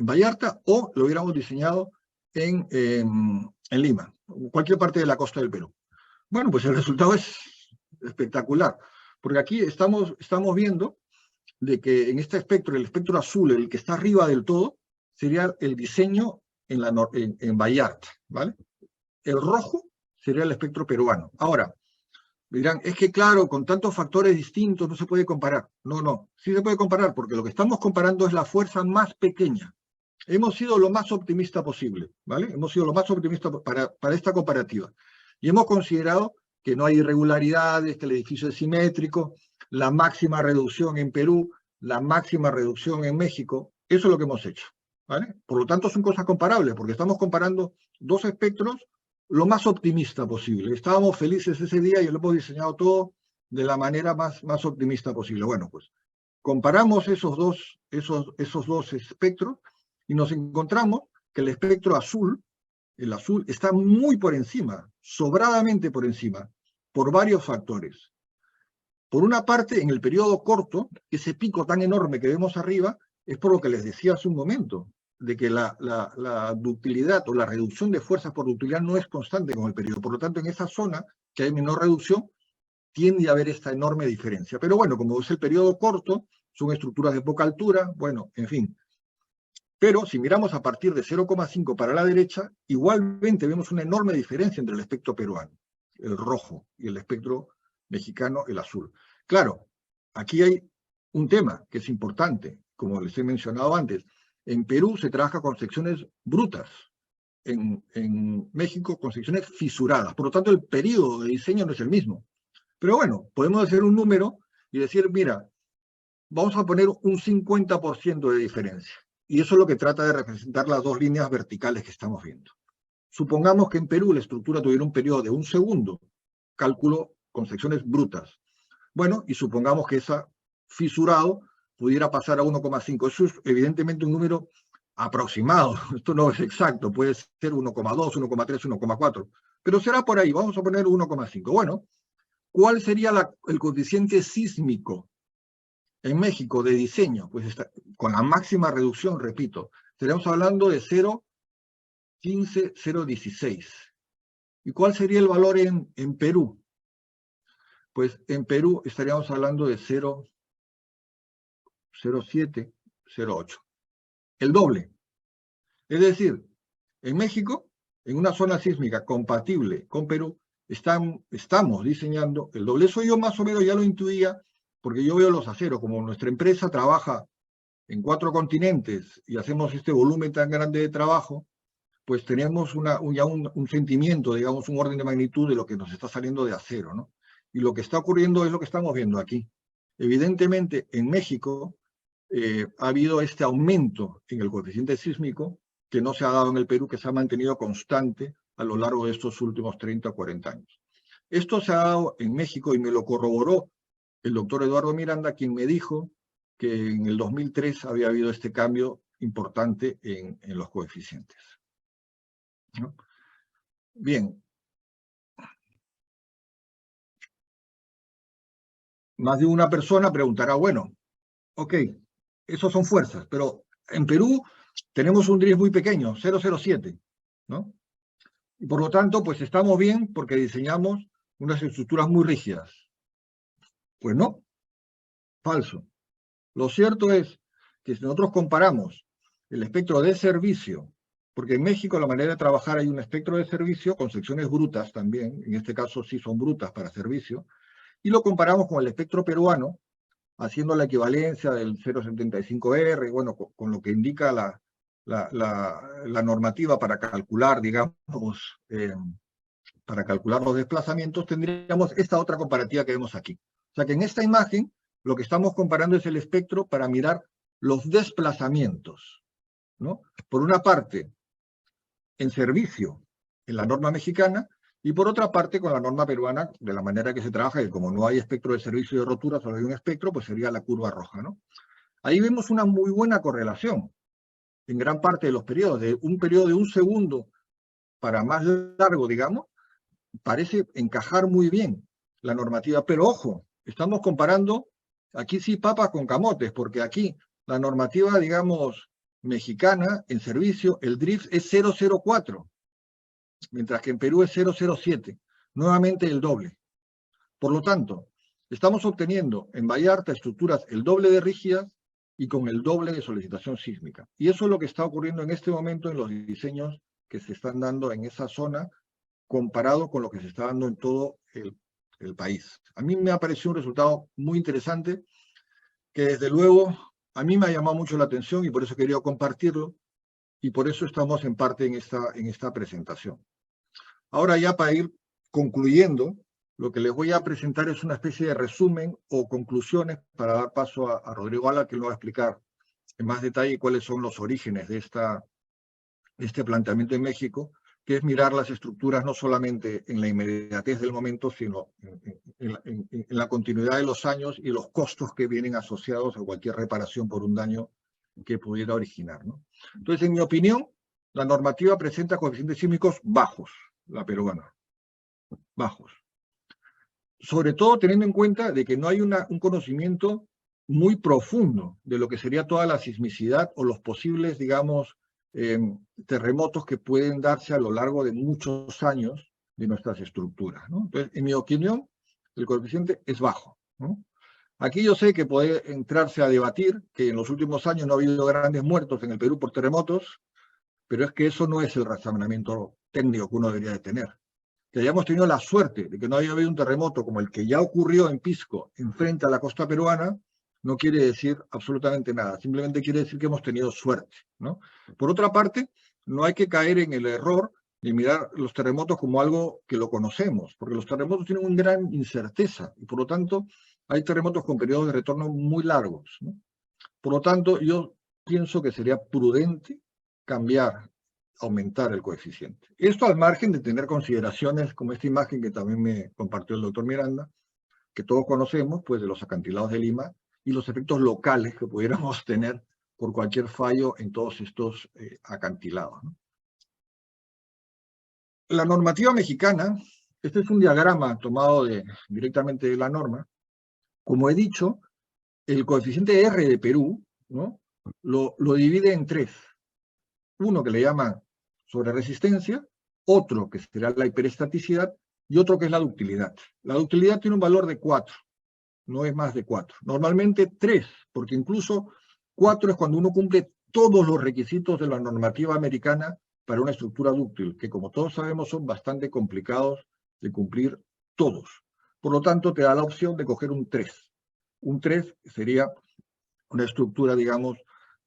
Vallarta, o lo hubiéramos diseñado en Lima, cualquier parte de la costa del Perú. Bueno, pues el resultado es espectacular, porque aquí estamos viendo de que en este espectro, el espectro azul, el que está arriba del todo, sería el diseño en Vallarta, ¿vale? El rojo sería el espectro peruano. Ahora, dirán, es que claro, con tantos factores distintos no se puede comparar. No, sí se puede comparar, porque lo que estamos comparando es la fuerza más pequeña. Hemos sido lo más optimista posible, ¿vale? Hemos sido lo más optimista para esta comparativa. Y hemos considerado que no hay irregularidades, que el edificio es simétrico, la máxima reducción en Perú, la máxima reducción en México, Eso es lo que hemos hecho, ¿vale? Por lo tanto, son cosas comparables, porque estamos comparando dos espectros lo más optimista posible. Estábamos felices ese día y lo hemos diseñado todo de la manera más optimista posible. Bueno, pues comparamos esos dos espectros y nos encontramos que el espectro azul, el azul, está muy por encima, sobradamente por encima, por varios factores. Por una parte, en el periodo corto, ese pico tan enorme que vemos arriba, es por lo que les decía hace un momento, de que la ductilidad o la reducción de fuerzas por ductilidad no es constante con el periodo. Por lo tanto, en esa zona que hay menor reducción, tiende a haber esta enorme diferencia. Pero bueno, como es el periodo corto, son estructuras de poca altura, bueno, en fin. Pero si miramos a partir de 0,5 para la derecha, igualmente vemos una enorme diferencia entre el espectro peruano, el rojo, y el espectro mexicano, el azul. Claro, aquí hay un tema que es importante, como les he mencionado antes. En Perú se trabaja con secciones brutas, en México con secciones fisuradas. Por lo tanto, el periodo de diseño no es el mismo. Pero bueno, podemos hacer un número y decir, mira, vamos a poner un 50% de diferencia. Y eso es lo que trata de representar las dos líneas verticales que estamos viendo. Supongamos que en Perú la estructura tuviera un periodo de 1 segundo, cálculo con secciones brutas. Bueno, y supongamos que esa fisurado pudiera pasar a 1,5. Eso es evidentemente un número aproximado. Esto no es exacto, puede ser 1,2, 1,3, 1,4. Pero será por ahí, vamos a poner 1,5. Bueno, ¿cuál sería el coeficiente sísmico en México de diseño? Pues está, con la máxima reducción, repito, estaríamos hablando de 0,15, 0,16. ¿Y cuál sería el valor en Perú? Pues en Perú estaríamos hablando de 0,07, 0,8. El doble. Es decir, en México, en una zona sísmica compatible con Perú, estamos diseñando el doble. Eso yo más o menos ya lo intuía, porque yo veo los aceros, como nuestra empresa trabaja en 4 continentes y hacemos este volumen tan grande de trabajo, pues tenemos ya un sentimiento, digamos, un orden de magnitud de lo que nos está saliendo de acero, ¿no? Y lo que está ocurriendo es lo que estamos viendo aquí. Evidentemente, en México ha habido este aumento en el coeficiente sísmico que no se ha dado en el Perú, que se ha mantenido constante a lo largo de estos últimos 30 o 40 años. Esto se ha dado en México y me lo corroboró el doctor Eduardo Miranda, quien me dijo que en el 2003 había habido este cambio importante en los coeficientes, ¿no? Bien. Más de una persona preguntará, bueno, ok, esos son fuerzas, pero en Perú tenemos un drift muy pequeño, 0,07, ¿no? Y por lo tanto, pues estamos bien porque diseñamos unas estructuras muy rígidas. Pues no, falso. Lo cierto es que si nosotros comparamos el espectro de servicio, porque en México la manera de trabajar hay un espectro de servicio con secciones brutas también, en este caso sí son brutas para servicio, y lo comparamos con el espectro peruano, haciendo la equivalencia del 0,75R, bueno, con lo que indica la normativa para calcular, digamos, para calcular los desplazamientos, tendríamos esta otra comparativa que vemos aquí. O sea que en esta imagen lo que estamos comparando es el espectro para mirar los desplazamientos, ¿no? Por una parte, en servicio, en la norma mexicana, y por otra parte, con la norma peruana, de la manera que se trabaja, que como no hay espectro de servicio y de rotura, solo hay un espectro, pues sería la curva roja, ¿no? Ahí vemos una muy buena correlación en gran parte de los periodos. De un periodo de 1 segundo para más largo, digamos, parece encajar muy bien la normativa. Pero ojo, estamos comparando, aquí sí papas con camotes, porque aquí la normativa, digamos, mexicana en servicio, el drift es 0,04. Mientras que en Perú es 0,07, nuevamente el doble. Por lo tanto, estamos obteniendo en Vallarta estructuras el doble de rígidas y con el doble de solicitación sísmica. Y eso es lo que está ocurriendo en este momento en los diseños que se están dando en esa zona, comparado con lo que se está dando en todo el país. A mí me ha parecido un resultado muy interesante, que desde luego a mí me ha llamado mucho la atención y por eso he querido compartirlo, y por eso estamos en parte en esta presentación. Ahora ya para ir concluyendo, lo que les voy a presentar es una especie de resumen o conclusiones para dar paso a Rodrigo Ala, que lo va a explicar en más detalle cuáles son los orígenes de este planteamiento en México, que es mirar las estructuras no solamente en la inmediatez del momento, sino en la continuidad de los años y los costos que vienen asociados a cualquier reparación por un daño que pudiera originar, ¿no? Entonces, en mi opinión, la normativa presenta coeficientes sísmicos bajos, la peruana, bajos. Sobre todo teniendo en cuenta de que no hay un conocimiento muy profundo de lo que sería toda la sismicidad o los posibles, digamos, terremotos que pueden darse a lo largo de muchos años de nuestras estructuras, ¿no? Entonces, en mi opinión, el coeficiente es bajo, ¿no? Aquí yo sé que puede entrarse a debatir que en los últimos años no ha habido grandes muertos en el Perú por terremotos, pero es que eso no es el razonamiento técnico que uno debería de tener. Que hayamos tenido la suerte de que no haya habido un terremoto como el que ya ocurrió en Pisco, enfrente a la costa peruana, no quiere decir absolutamente nada, simplemente quiere decir que hemos tenido suerte, ¿no? Por otra parte, no hay que caer en el error de mirar los terremotos como algo que lo conocemos, porque los terremotos tienen una gran incerteza y por lo tanto hay terremotos con periodos de retorno muy largos, ¿no? Por lo tanto, yo pienso que sería prudente aumentar el coeficiente. Esto al margen de tener consideraciones como esta imagen que también me compartió el doctor Miranda, que todos conocemos, pues de los acantilados de Lima, y los efectos locales que pudiéramos tener por cualquier fallo en todos estos acantilados, ¿no? La normativa mexicana, este es un diagrama tomado directamente de la norma. Como he dicho, el coeficiente R de Perú, ¿no?, lo divide en tres. Uno que le llaman sobre resistencia, otro que será la hiperestaticidad y otro que es la ductilidad. La ductilidad tiene un valor de 4, no es más de 4. Normalmente 3, porque incluso 4 es cuando uno cumple todos los requisitos de la normativa americana para una estructura dúctil, que como todos sabemos son bastante complicados de cumplir todos. Por lo tanto, te da la opción de coger un 3. Un 3 sería una estructura, digamos,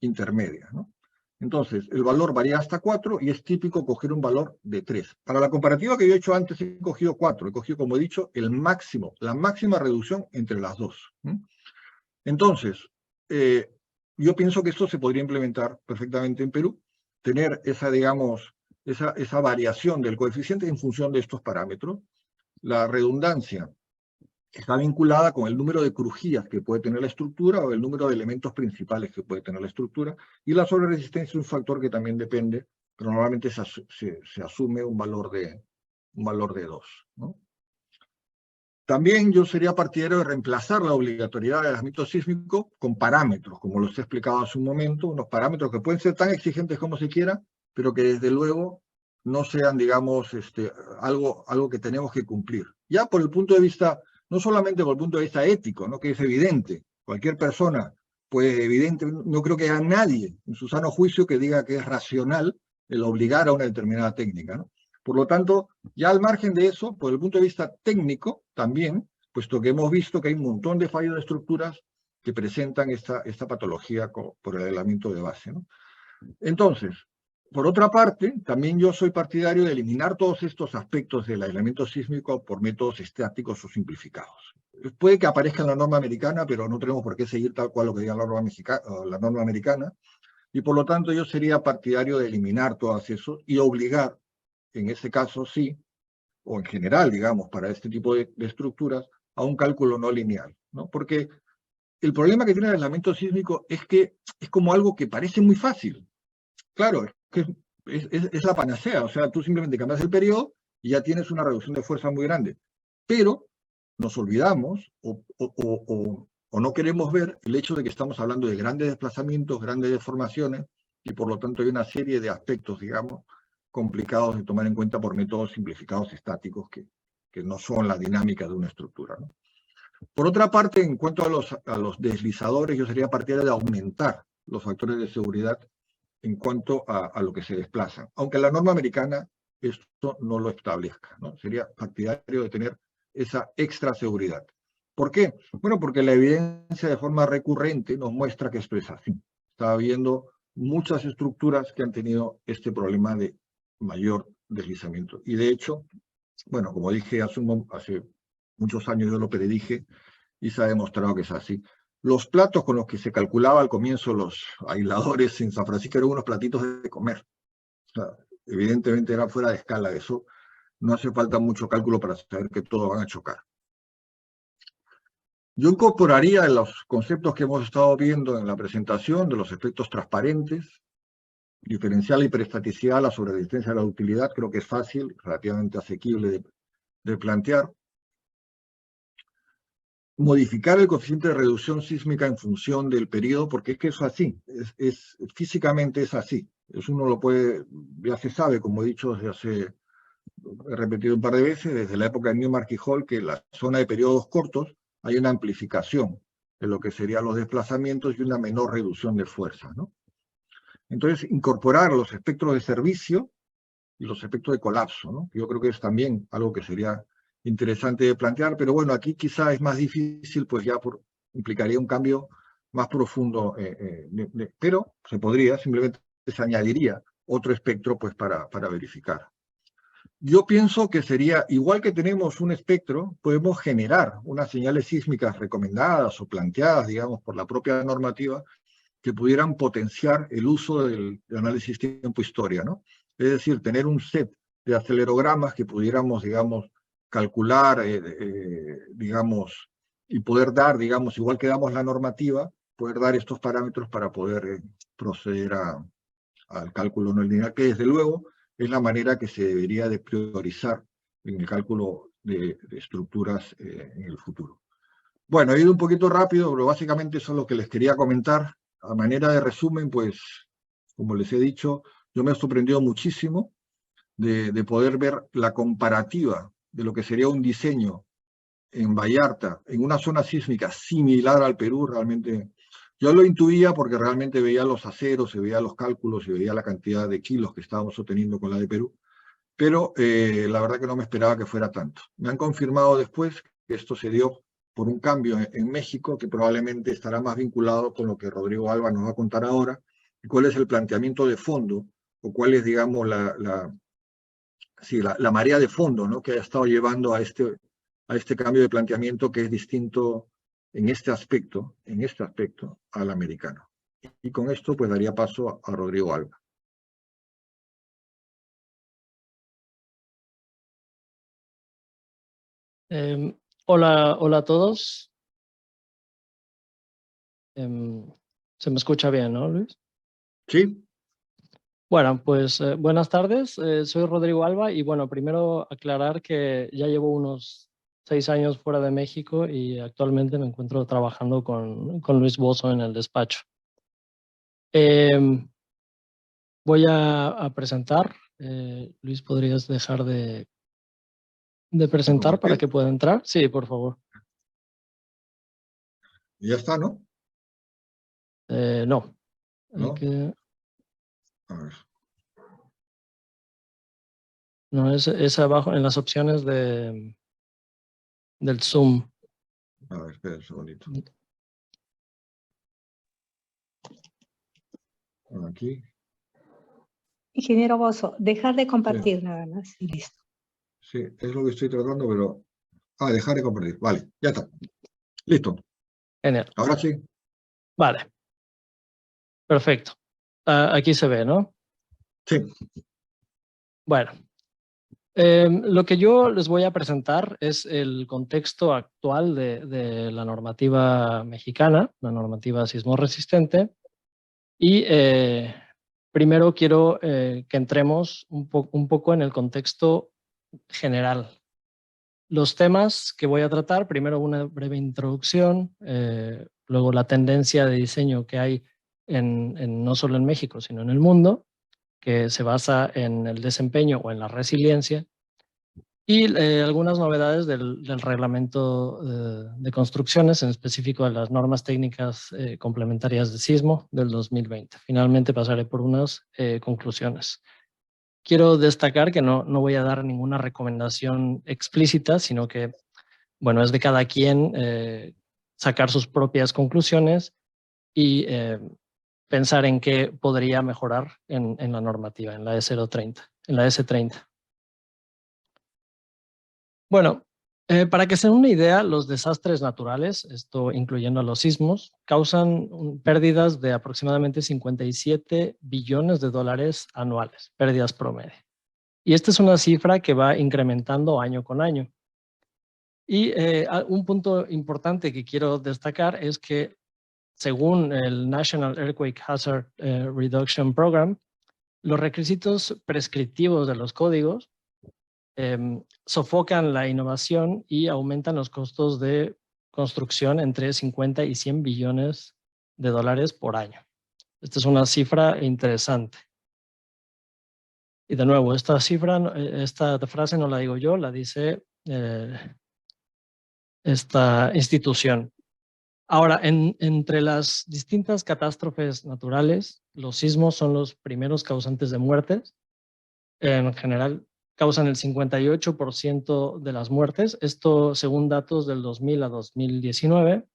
intermedia, ¿no? Entonces, el valor varía hasta 4 y es típico coger un valor de 3. Para la comparativa que yo he hecho antes, he cogido 4. He cogido, como he dicho, el máximo, la máxima reducción entre las dos. Entonces, yo pienso que esto se podría implementar perfectamente en Perú, tener esa, digamos, esa variación del coeficiente en función de estos parámetros. La redundancia está vinculada con el número de crujías que puede tener la estructura o el número de elementos principales que puede tener la estructura, y la sobreresistencia es un factor que también depende, pero normalmente se asume un valor de 2, ¿no? También yo sería partidario de reemplazar la obligatoriedad del aislamiento sísmico con parámetros, como los he explicado hace un momento, unos parámetros que pueden ser tan exigentes como se quiera, pero que desde luego no sean, digamos, algo que tenemos que cumplir. Ya por el punto de vista, no solamente por el punto de vista ético, ¿no?, que es evidente, cualquier persona, pues evidente, no creo que haya nadie en su sano juicio que diga que es racional el obligar a una determinada técnica, ¿no? Por lo tanto, ya al margen de eso, por el punto de vista técnico también, puesto que hemos visto que hay un montón de fallos de estructuras que presentan esta patología por el aislamiento de base, ¿no? Entonces, por otra parte, también yo soy partidario de eliminar todos estos aspectos del aislamiento sísmico por métodos estáticos o simplificados. Puede que aparezca en la norma americana, pero no tenemos por qué seguir tal cual lo que diga la norma americana, y por lo tanto yo sería partidario de eliminar todas eso y obligar, en ese caso sí, o en general, digamos, para este tipo de estructuras, a un cálculo no lineal, ¿no? Porque el problema que tiene el aislamiento sísmico es que es como algo que parece muy fácil. Claro, es la panacea, o sea, tú simplemente cambias el periodo y ya tienes una reducción de fuerza muy grande. Pero nos olvidamos o no queremos ver el hecho de que estamos hablando de grandes desplazamientos, grandes deformaciones, y por lo tanto hay una serie de aspectos, digamos, complicados de tomar en cuenta por métodos simplificados estáticos que no son la dinámica de una estructura, ¿no? Por otra parte, en cuanto a los deslizadores, yo sería partidario de aumentar los factores de seguridad en cuanto a lo que se desplaza, aunque la norma americana esto no lo establezca, ¿no? Sería partidario de tener esa extra seguridad. ¿Por qué? Bueno, porque la evidencia de forma recurrente nos muestra que esto es así. Está habiendo muchas estructuras que han tenido este problema de mayor deslizamiento. Y de hecho, bueno, como dije hace muchos años yo lo predije y se ha demostrado que es así. los platos con los que se calculaba al comienzo los aisladores en San Francisco eran unos platitos de comer. O sea, evidentemente era fuera de escala eso. No hace falta mucho cálculo para saber que todos van a chocar. Yo incorporaría en los conceptos que hemos estado viendo en la presentación de los efectos transparentes, diferencial y perestaticidad, la sobreresistencia a la utilidad, creo que es fácil, relativamente asequible de plantear. Modificar el coeficiente de reducción sísmica en función del periodo, porque es que es así, físicamente es así. Eso uno lo puede, ya se sabe, como he dicho he repetido un par de veces, desde la época de Newmark y Hall, que en la zona de periodos cortos hay una amplificación de lo que serían los desplazamientos y una menor reducción de fuerza, ¿no? Entonces, incorporar los espectros de servicio y los efectos de colapso, ¿no? Yo creo que es también algo que sería interesante de plantear, pero bueno, aquí quizá es más difícil, pues ya implicaría un cambio más profundo, pero se podría, simplemente se añadiría otro espectro pues para verificar. Yo pienso que sería, igual que tenemos un espectro, podemos generar unas señales sísmicas recomendadas o planteadas, digamos, por la propia normativa, que pudieran potenciar el uso del análisis tiempo-historia, ¿no? Es decir, tener un set de acelerogramas que pudiéramos, digamos, calcular, digamos, y poder dar, digamos, igual que damos la normativa, poder dar estos parámetros para poder proceder al cálculo no lineal, que desde luego es la manera que se debería de priorizar en el cálculo de estructuras en el futuro. Bueno, he ido un poquito rápido, pero básicamente eso es lo que les quería comentar. A manera de resumen, pues, como les he dicho, yo me he sorprendido muchísimo de poder ver la comparativa de lo que sería un diseño en Vallarta, en una zona sísmica similar al Perú. Realmente, yo lo intuía porque realmente veía los aceros, se veía los cálculos y veía la cantidad de kilos que estábamos obteniendo con la de Perú, pero la verdad que no me esperaba que fuera tanto. Me han confirmado después que esto se dio por un cambio en México, que probablemente estará más vinculado con lo que Rodrigo Alba nos va a contar ahora, y cuál es el planteamiento de fondo, o cuál es, digamos, la marea de fondo, ¿no?, que ha estado llevando a este cambio de planteamiento, que es distinto en este aspecto al americano. Y con esto pues daría paso a Rodrigo Alba. Hola a todos. ¿Se me escucha bien, no, Luis? Sí. Bueno, pues buenas tardes. Soy Rodrigo Alba y bueno, primero aclarar que ya llevo unos 6 años fuera de México y actualmente me encuentro trabajando con Luis Bozo en el despacho. Voy a presentar. Luis, ¿podrías dejar de presentar para que pueda entrar? Sí, por favor. Ya está, ¿no? No. ¿No? A ver. No, es abajo en las opciones del Zoom. A ver, espera un segundito. Aquí. Ingeniero Bozo, dejar de compartir nada más y listo. Sí, es lo que estoy tratando, pero... dejar de compartir. Vale, ya está. Listo. Genial. Ahora sí. Vale. Perfecto. Aquí se ve, ¿no? Sí. Bueno. Lo que yo les voy a presentar es el contexto actual de la normativa mexicana, la normativa sismorresistente. Y primero quiero que entremos un poco en el contexto general. Los temas que voy a tratar, primero una breve introducción, luego la tendencia de diseño que hay no solo en México, sino en el mundo, que se basa en el desempeño o en la resiliencia, y algunas novedades del reglamento de construcciones, en específico de las normas técnicas complementarias de sismo del 2020. Finalmente pasaré por unas conclusiones. Quiero destacar que no voy a dar ninguna recomendación explícita, sino que, bueno, es de cada quien sacar sus propias conclusiones y pensar en qué podría mejorar en la normativa, en la S030, en la S30. Bueno, Para que se den una idea, los desastres naturales, esto incluyendo a los sismos, causan pérdidas de aproximadamente 57 billones de dólares anuales, pérdidas promedio. Y esta es una cifra que va incrementando año con año. Y un punto importante que quiero destacar es que según el National Earthquake Hazard Reduction Program, los requisitos prescriptivos de los códigos sofocan la innovación y aumentan los costos de construcción entre 50 y 100 billones de dólares por año. Esta es una cifra interesante. Y de nuevo, esta frase no la digo yo, la dice esta institución. Ahora, entre las distintas catástrofes naturales, los sismos son los primeros causantes de muertes. En general, causan el 58% de las muertes, esto según datos del 2000 a 2019.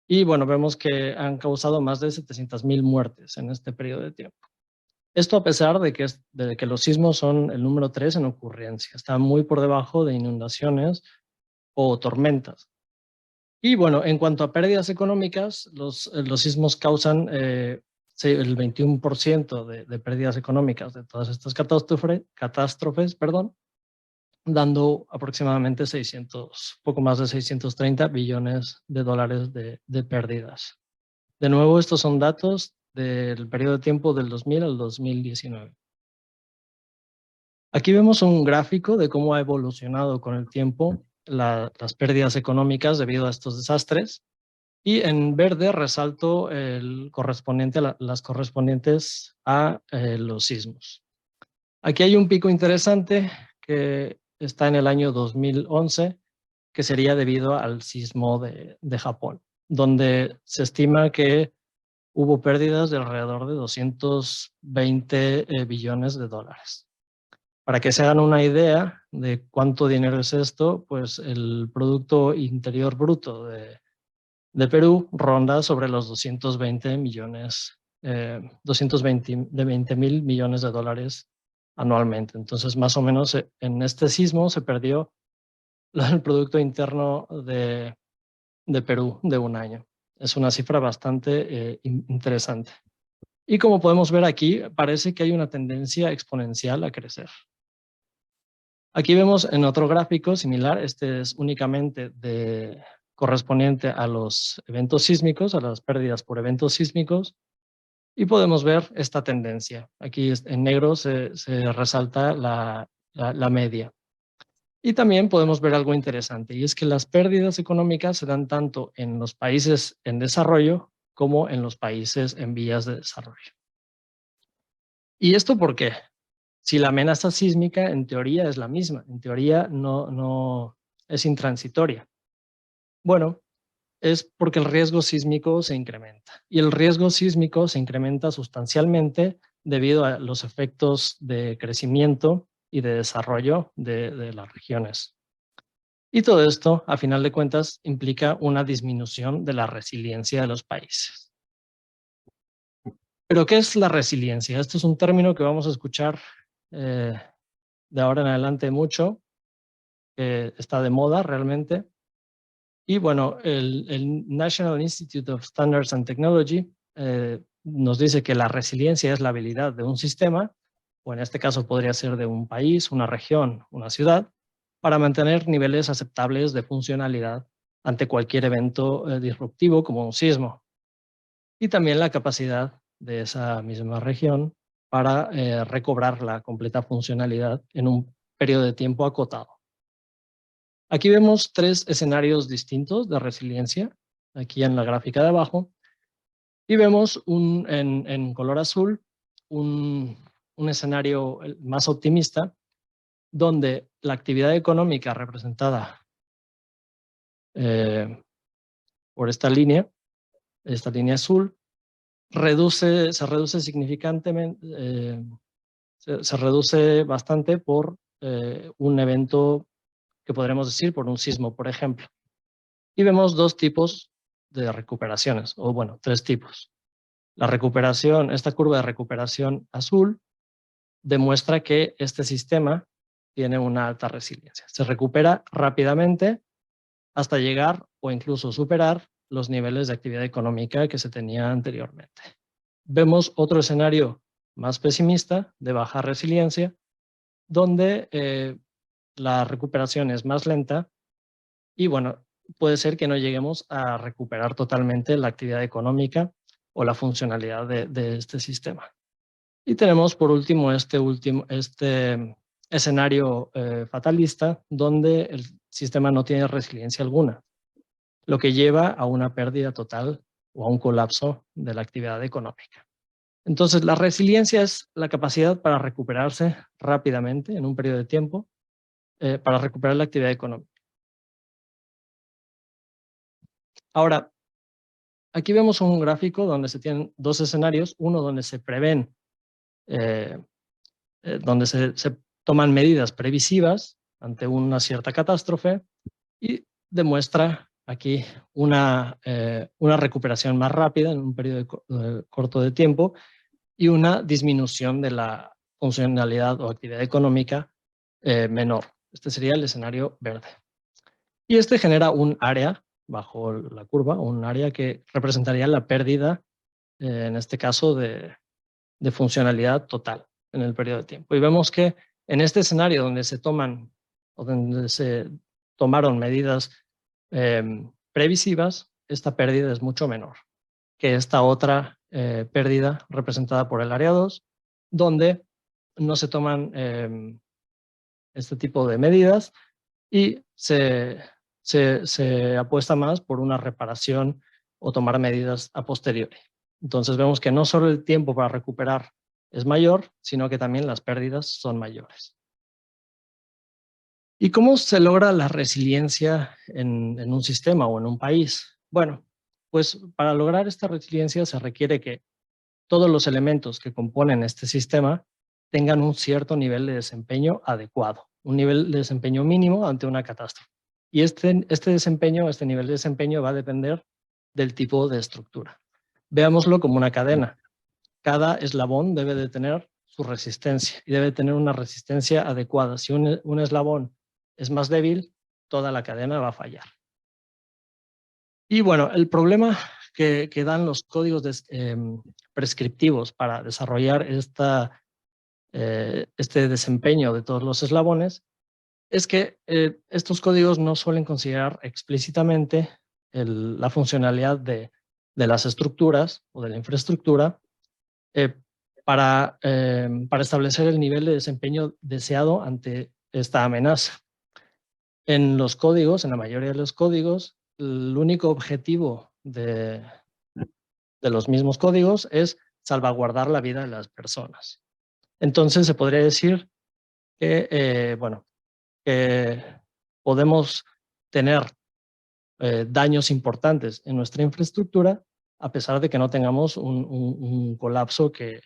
Y bueno, vemos que han causado más de 700,000 muertes en este periodo de tiempo. Esto a pesar de que los sismos son el número 3 en ocurrencia, están muy por debajo de inundaciones o tormentas. Y bueno, en cuanto a pérdidas económicas, los sismos causan el 21% de pérdidas económicas de todas estas catástrofes, dando aproximadamente poco más de 630 billones de dólares de pérdidas. De nuevo, estos son datos del periodo de tiempo del 2000 al 2019. Aquí vemos un gráfico de cómo ha evolucionado con el tiempo las pérdidas económicas debido a estos desastres. Y en verde resalto las correspondientes a los sismos. Aquí hay un pico interesante que está en el año 2011, que sería debido al sismo de Japón, donde se estima que hubo pérdidas de alrededor de 220 billones de dólares. Para que se hagan una idea de cuánto dinero es esto, pues el Producto Interior Bruto de Perú ronda sobre los 220 mil millones de dólares anualmente. Entonces, más o menos en este sismo se perdió el Producto Interno de Perú de un año. Es una cifra bastante interesante. Y como podemos ver aquí, parece que hay una tendencia exponencial a crecer. Aquí vemos en otro gráfico similar, este es únicamente correspondiente a los eventos sísmicos, a las pérdidas por eventos sísmicos, y podemos ver esta tendencia. Aquí en negro se resalta la media. Y también podemos ver algo interesante, y es que las pérdidas económicas se dan tanto en los países en desarrollo como en los países en vías de desarrollo. ¿Y esto por qué? Si la amenaza sísmica en teoría es la misma, en teoría no es intransitoria. Bueno, es porque el riesgo sísmico se incrementa. Y el riesgo sísmico se incrementa sustancialmente debido a los efectos de crecimiento y de desarrollo de las regiones. Y todo esto, a final de cuentas, implica una disminución de la resiliencia de los países. ¿Pero qué es la resiliencia? Esto es un término que vamos a escuchar de ahora en adelante mucho, que está de moda realmente. Y bueno, el National Institute of Standards and Technology nos dice que la resiliencia es la habilidad de un sistema, o en este caso podría ser de un país, una región, una ciudad, para mantener niveles aceptables de funcionalidad ante cualquier evento disruptivo como un sismo. Y también la capacidad de esa misma región para recobrar la completa funcionalidad en un periodo de tiempo acotado. Aquí vemos 3 escenarios distintos de resiliencia, aquí en la gráfica de abajo, y vemos en color azul un escenario más optimista, donde la actividad económica representada por esta línea azul, se reduce significantemente, se reduce bastante por un evento que podremos decir por un sismo, por ejemplo. Y vemos 2 tipos de recuperaciones, o bueno, 3 tipos. La recuperación, esta curva de recuperación azul, demuestra que este sistema tiene una alta resiliencia. Se recupera rápidamente hasta llegar o incluso superar los niveles de actividad económica que se tenía anteriormente. Vemos otro escenario más pesimista, de baja resiliencia, donde la recuperación es más lenta y, bueno, puede ser que no lleguemos a recuperar totalmente la actividad económica o la funcionalidad de este sistema. Y tenemos, por último, este escenario fatalista, donde el sistema no tiene resiliencia alguna, lo que lleva a una pérdida total o a un colapso de la actividad económica. Entonces, la resiliencia es la capacidad para recuperarse rápidamente en un periodo de tiempo, para recuperar la actividad económica. Ahora, aquí vemos un gráfico donde se tienen dos escenarios, uno donde se prevén, donde se toman medidas previsivas ante una cierta catástrofe y demuestra aquí una recuperación más rápida en un periodo corto de tiempo y una disminución de la funcionalidad o actividad económica menor. Este sería el escenario verde. Y este genera un área bajo la curva, un área que representaría la pérdida, en este caso, de funcionalidad total en el periodo de tiempo. Y vemos que en este escenario donde se toman o donde se tomaron medidas previsivas, esta pérdida es mucho menor que esta otra pérdida representada por el área 2, donde no se toman este tipo de medidas y se apuesta más por una reparación o tomar medidas a posteriori. Entonces vemos que no solo el tiempo para recuperar es mayor, sino que también las pérdidas son mayores. ¿Y cómo se logra la resiliencia en un sistema o en un país? Bueno, pues para lograr esta resiliencia se requiere que todos los elementos que componen este sistema tengan un cierto nivel de desempeño adecuado, un nivel de desempeño mínimo ante una catástrofe. Y este nivel de desempeño va a depender del tipo de estructura. Veámoslo como una cadena. Cada eslabón debe de tener su resistencia y debe tener una resistencia adecuada. Si un eslabón es más débil, toda la cadena va a fallar. Y bueno, el problema que dan los códigos prescriptivos para desarrollar este desempeño de todos los eslabones es que estos códigos no suelen considerar explícitamente la funcionalidad de las estructuras o de la infraestructura para establecer el nivel de desempeño deseado ante esta amenaza. En los códigos, en la mayoría de los códigos, el único objetivo de los mismos códigos es salvaguardar la vida de las personas. Entonces se podría decir que, que podemos tener daños importantes en nuestra infraestructura a pesar de que no tengamos un colapso que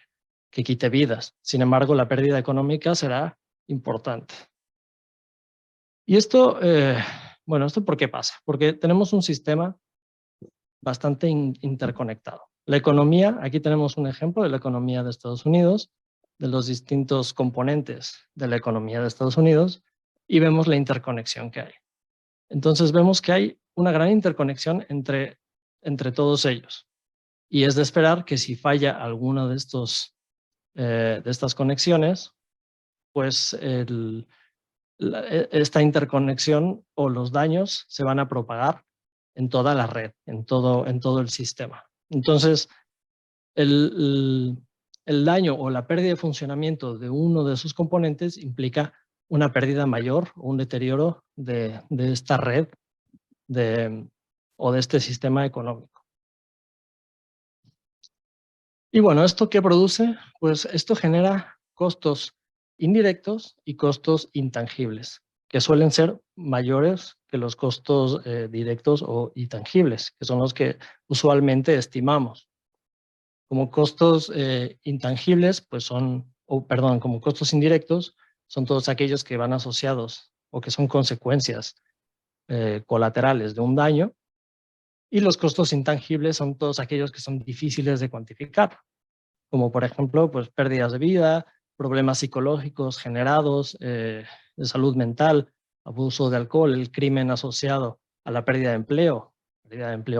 quite vidas. Sin embargo, la pérdida económica será importante. Y esto, ¿esto por qué pasa? Porque tenemos un sistema bastante interconectado. La economía, aquí tenemos un ejemplo de la economía de Estados Unidos, de los distintos componentes de la economía de Estados Unidos, y vemos la interconexión que hay. Entonces vemos que hay una gran interconexión entre todos ellos. Y es de esperar que si falla alguna de estas conexiones, pues esta interconexión o los daños se van a propagar en toda la red, en todo el sistema. Entonces, el daño o la pérdida de funcionamiento de uno de sus componentes implica una pérdida mayor o un deterioro de esta red o de este sistema económico. Y bueno, ¿esto qué produce? Pues esto genera costos indirectos y costos intangibles, que suelen ser mayores que los costos directos y tangibles, que son los que usualmente estimamos. Como costos intangibles, pues como costos indirectos, son todos aquellos que van asociados o que son consecuencias colaterales de un daño, y los costos intangibles son todos aquellos que son difíciles de cuantificar, como por ejemplo, pues pérdidas de vida, problemas psicológicos generados de salud mental, abuso de alcohol, el crimen asociado a la pérdida de empleo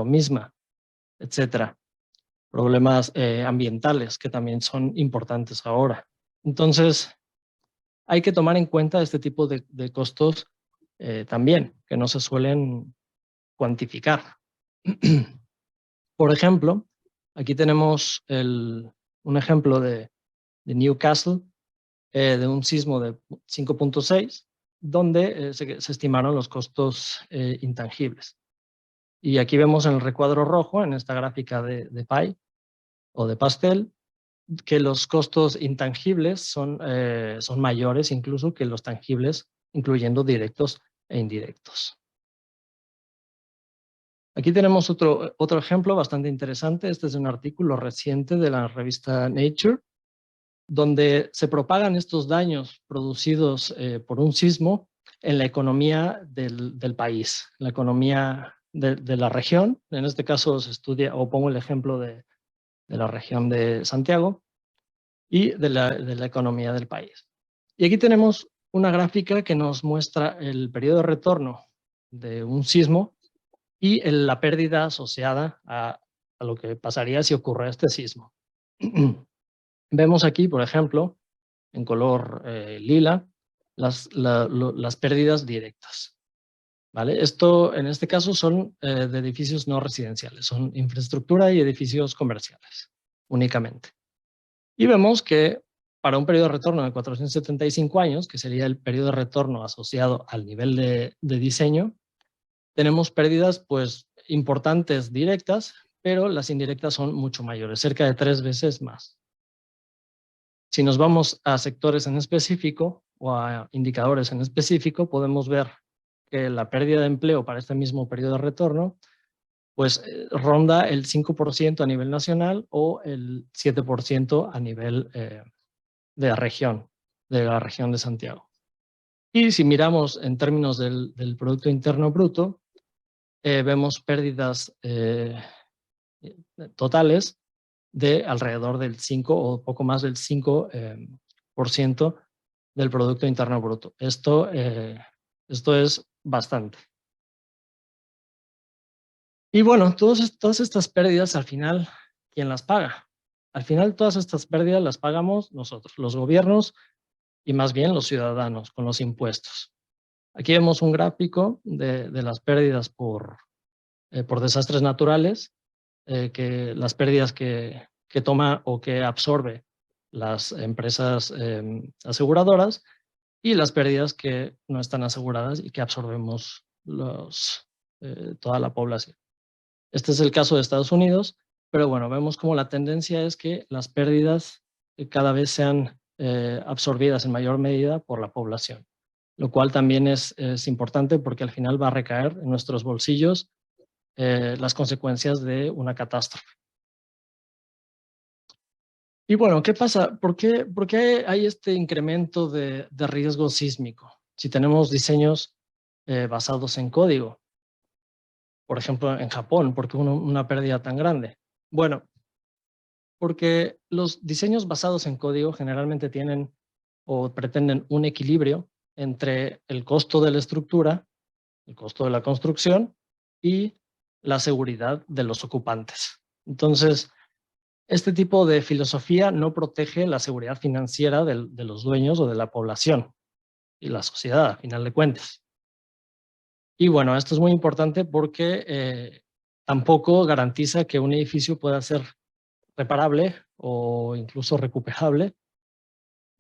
misma, etcétera. Problemas ambientales que también son importantes ahora. Entonces, hay que tomar en cuenta este tipo de costos también, que no se suelen cuantificar. Por ejemplo, aquí tenemos un ejemplo de Newcastle, de un sismo de 5.6, donde se estimaron los costos intangibles. Y aquí vemos en el recuadro rojo, en esta gráfica de pie o de pastel, que los costos intangibles son mayores incluso que los tangibles, incluyendo directos e indirectos. Aquí tenemos otro ejemplo bastante interesante. Este es de un artículo reciente de la revista Nature, donde se propagan estos daños producidos por un sismo en la economía del país, la economía de la región. En este caso se estudia, o pongo el ejemplo de la región de Santiago, y de la economía del país. Y aquí tenemos una gráfica que nos muestra el periodo de retorno de un sismo y la pérdida asociada a lo que pasaría si ocurre este sismo. Vemos aquí, por ejemplo, en color lila, las pérdidas directas. ¿Vale? Esto, en este caso, son de edificios no residenciales, son infraestructura y edificios comerciales, únicamente. Y vemos que para un periodo de retorno de 475 años, que sería el periodo de retorno asociado al nivel de diseño, tenemos pérdidas pues importantes directas, pero las indirectas son mucho mayores, cerca de 3 veces más. Si nos vamos a sectores en específico o a indicadores en específico, podemos ver que la pérdida de empleo para este mismo periodo de retorno pues ronda el 5% a nivel nacional o el 7% a nivel de la región de Santiago. Y si miramos en términos del Producto Interno Bruto, vemos pérdidas totales de alrededor del 5 o poco más del 5% del Producto Interno Bruto. Esto es bastante. Y bueno, todas estas pérdidas al final, ¿quién las paga? Al final todas estas pérdidas las pagamos nosotros, los gobiernos y más bien los ciudadanos con los impuestos. Aquí vemos un gráfico de las pérdidas por desastres naturales, que las pérdidas que toma o que absorbe las empresas aseguradoras y las pérdidas que no están aseguradas y que absorbemos toda la población. Este es el caso de Estados Unidos, pero bueno, vemos como la tendencia es que las pérdidas cada vez sean absorbidas en mayor medida por la población, lo cual también es importante porque al final va a recaer en nuestros bolsillos las consecuencias de una catástrofe. Y bueno, ¿qué pasa? ¿Por qué hay este incremento de riesgo sísmico si tenemos diseños basados en código? Por ejemplo, en Japón, ¿por qué una pérdida tan grande? Bueno, porque los diseños basados en código generalmente tienen o pretenden un equilibrio entre el costo de la estructura, el costo de la construcción y la seguridad de los ocupantes. Entonces, este tipo de filosofía no protege la seguridad financiera de los dueños o de la población y la sociedad, a final de cuentas. Y bueno, esto es muy importante porque tampoco garantiza que un edificio pueda ser reparable o incluso recuperable,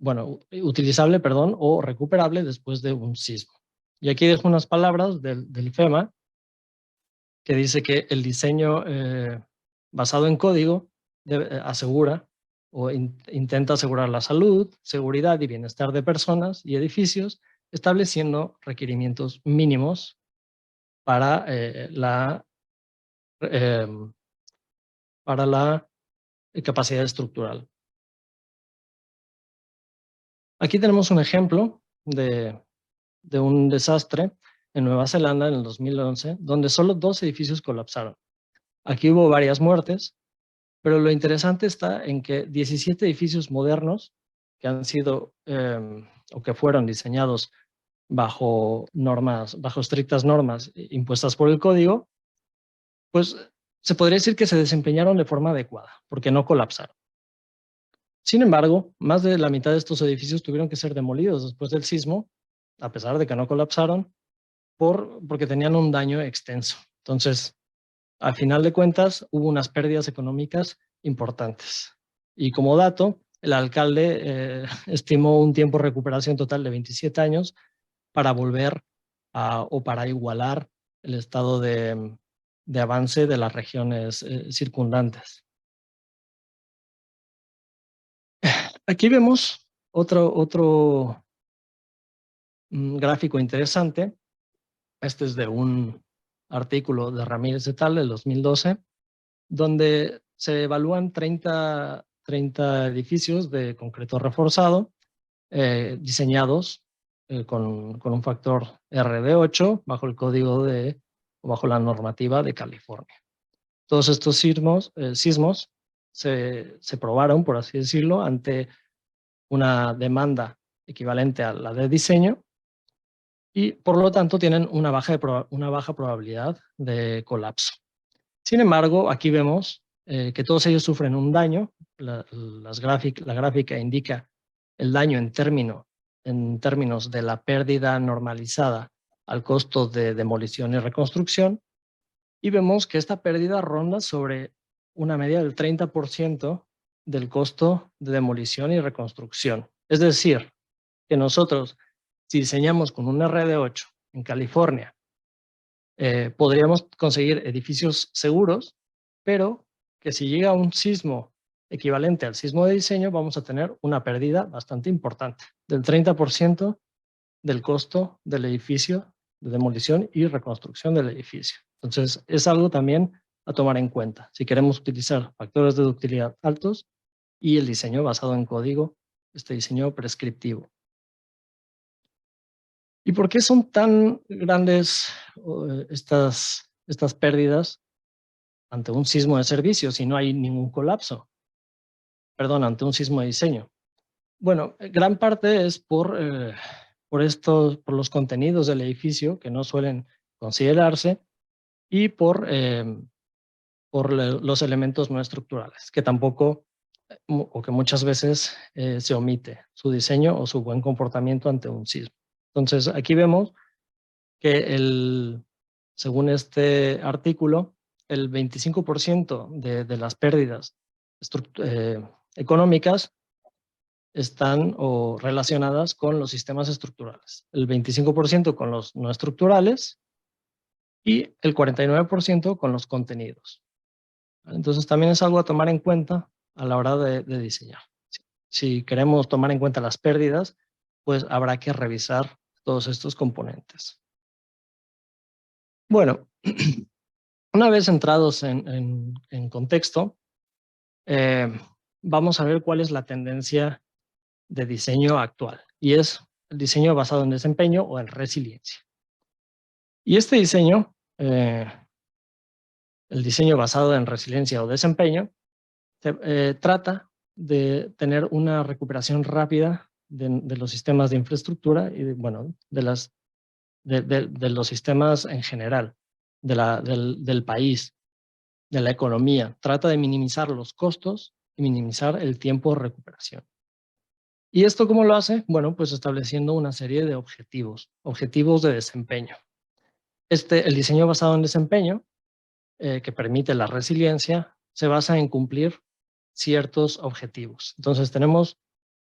bueno, utilizable, perdón, o recuperable después de un sismo. Y aquí dejo unas palabras del IFEMA que dice que el diseño basado en código asegura o intenta asegurar la salud, seguridad y bienestar de personas y edificios, estableciendo requerimientos mínimos para la capacidad estructural. Aquí tenemos un ejemplo de un desastre en Nueva Zelanda en el 2011, donde solo 2 edificios colapsaron. Aquí hubo varias muertes, pero lo interesante está en que 17 edificios modernos que han sido o que fueron diseñados bajo estrictas normas impuestas por el código, pues se podría decir que se desempeñaron de forma adecuada, porque no colapsaron. Sin embargo, más de la mitad de estos edificios tuvieron que ser demolidos después del sismo, a pesar de que no colapsaron, porque tenían un daño extenso. Entonces, al final de cuentas, hubo unas pérdidas económicas importantes. Y como dato, el alcalde estimó un tiempo de recuperación total de 27 años para volver o para igualar el estado de avance de las regiones circundantes. Aquí vemos otro gráfico interesante. Este es de un artículo de Ramírez et al. Del 2012, donde se evalúan 30 edificios de concreto reforzado, diseñados con un factor RD8 bajo el código bajo la normativa de California. Todos estos sismos se probaron, por así decirlo, ante una demanda equivalente a la de diseño y por lo tanto tienen una baja probabilidad de colapso. Sin embargo, aquí vemos que todos ellos sufren un daño. La gráfica indica el daño en términos de la pérdida normalizada al costo de demolición y reconstrucción, y vemos que esta pérdida ronda sobre una media del 30% del costo de demolición y reconstrucción. Es decir, que nosotros, si diseñamos con un RD8 en California, podríamos conseguir edificios seguros, pero que si llega un sismo equivalente al sismo de diseño, vamos a tener una pérdida bastante importante, del 30% del costo del edificio, de demolición y reconstrucción del edificio. Entonces, es algo también a tomar en cuenta si queremos utilizar factores de ductilidad altos y el diseño basado en código, este diseño prescriptivo. ¿Y por qué son tan grandes estas pérdidas ante un sismo de servicio si no hay ningún colapso? Perdón, ante un sismo de diseño. Bueno, gran parte es por los contenidos del edificio que no suelen considerarse y por los elementos no estructurales, que tampoco o que muchas veces se omite su diseño o su buen comportamiento ante un sismo. Entonces, aquí vemos que según este artículo, el 25% de las pérdidas económicas están relacionadas con los sistemas estructurales, el 25% con los no estructurales y el 49% con los contenidos. Entonces también es algo a tomar en cuenta a la hora de diseñar. Si queremos tomar en cuenta las pérdidas, pues habrá que revisar todos estos componentes. Bueno, una vez entrados en contexto, vamos a ver cuál es la tendencia de diseño actual, y es el diseño basado en desempeño o en resiliencia. Y este diseño, el diseño basado en resiliencia o desempeño, trata de tener una recuperación rápida de los sistemas de infraestructura y de los sistemas en general, del país, de la economía. Trata de minimizar los costos y minimizar el tiempo de recuperación. ¿Y esto cómo lo hace? Bueno, pues estableciendo una serie de objetivos de desempeño. El diseño basado en desempeño, que permite la resiliencia, se basa en cumplir ciertos objetivos. Entonces tenemos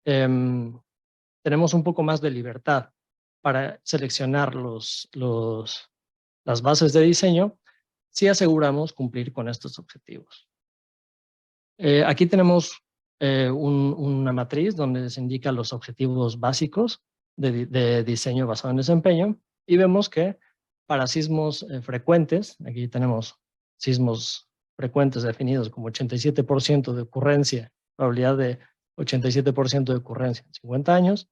un poco más de libertad para seleccionar las bases de diseño si aseguramos cumplir con estos objetivos. Aquí tenemos una matriz donde se indican los objetivos básicos de diseño basado en desempeño, y vemos que para sismos frecuentes, aquí tenemos sismos frecuentes definidos como 87% de ocurrencia, probabilidad de 87% de ocurrencia en 50 años,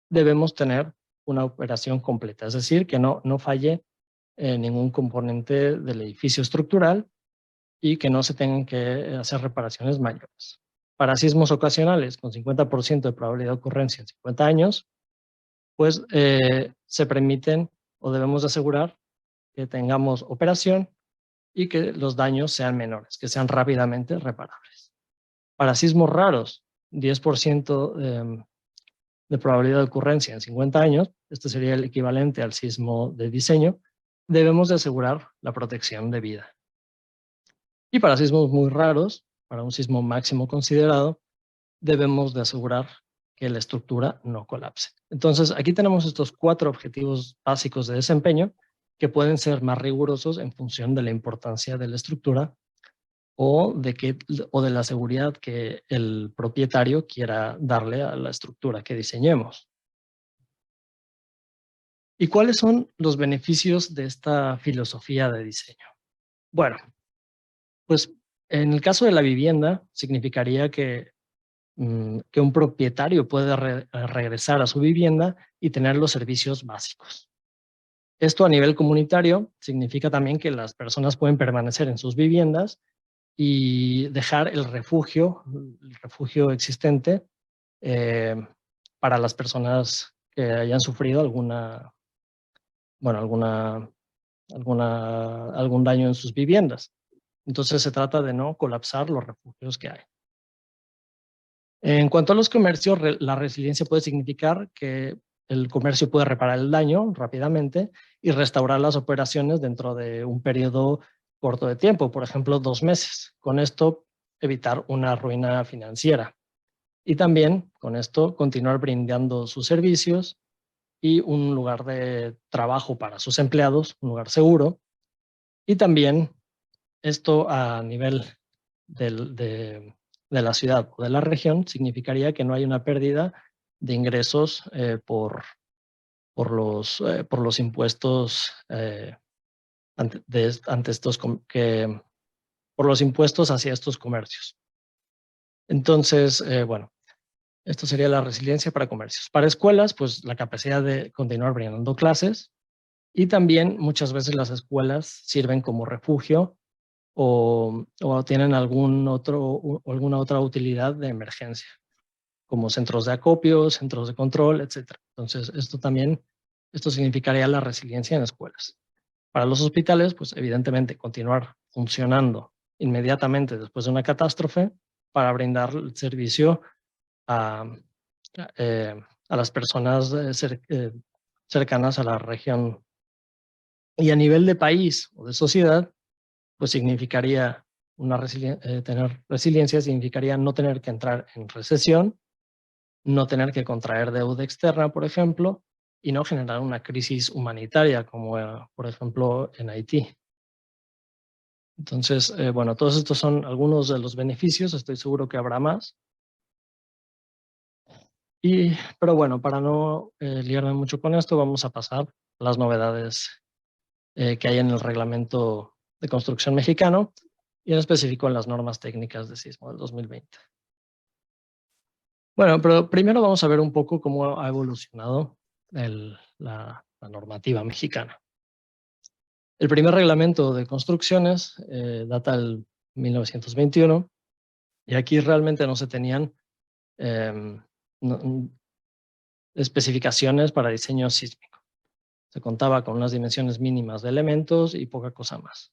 debemos tener una operación completa, es decir, que no falle ningún componente del edificio estructural y que no se tengan que hacer reparaciones mayores. Para sismos ocasionales con 50% de probabilidad de ocurrencia en 50 años, pues se permiten o debemos asegurar que tengamos operación y que los daños sean menores, que sean rápidamente reparables. Para sismos raros, 10% de probabilidad de ocurrencia en 50 años, este sería el equivalente al sismo de diseño, debemos de asegurar la protección de vida. Y para sismos muy raros, para un sismo máximo considerado, debemos de asegurar que la estructura no colapse. Entonces, aquí tenemos estos 4 objetivos básicos de desempeño que pueden ser más rigurosos en función de la importancia de la estructura o de la seguridad que el propietario quiera darle a la estructura que diseñemos. ¿Y cuáles son los beneficios de esta filosofía de diseño? Bueno, pues en el caso de la vivienda, significaría que un propietario puede regresar a su vivienda y tener los servicios básicos. Esto a nivel comunitario significa también que las personas pueden permanecer en sus viviendas y dejar el refugio existente para las personas que hayan sufrido algún daño en sus viviendas. Entonces se trata de no colapsar los refugios que hay. En cuanto a los comercios, la resiliencia puede significar que el comercio puede reparar el daño rápidamente y restaurar las operaciones dentro de un periodo corto de tiempo, por ejemplo, 2 meses. Con esto, evitar una ruina financiera. Y también, con esto, continuar brindando sus servicios y un lugar de trabajo para sus empleados, un lugar seguro. Y también, esto a nivel de la ciudad o de la región, significaría que no hay una pérdida de ingresos por los impuestos por los impuestos hacia estos comercios. Entonces, bueno, esto sería la resiliencia para comercios. Para escuelas, pues la capacidad de continuar brindando clases, y también muchas veces las escuelas sirven como refugio o tienen alguna otra utilidad de emergencia, como centros de acopio, centros de control, etc. Entonces, esto significaría la resiliencia en escuelas. Para los hospitales, pues evidentemente continuar funcionando inmediatamente después de una catástrofe para brindar el servicio a las personas cercanas a la región. Y a nivel de país o de sociedad, pues significaría tener resiliencia, significaría no tener que entrar en recesión, no tener que contraer deuda externa, por ejemplo, y no generar una crisis humanitaria como, por ejemplo, en Haití. Entonces, bueno, todos estos son algunos de los beneficios, estoy seguro que habrá más. Pero bueno, para no liarme mucho con esto, vamos a pasar a las novedades que hay en el reglamento de construcción mexicano y en específico en las normas técnicas de sismo del 2020. Bueno, pero primero vamos a ver un poco cómo ha evolucionado la normativa mexicana. El primer reglamento de construcciones data del 1921 y aquí realmente no se tenían especificaciones para diseño sísmico. Se contaba con unas dimensiones mínimas de elementos y poca cosa más.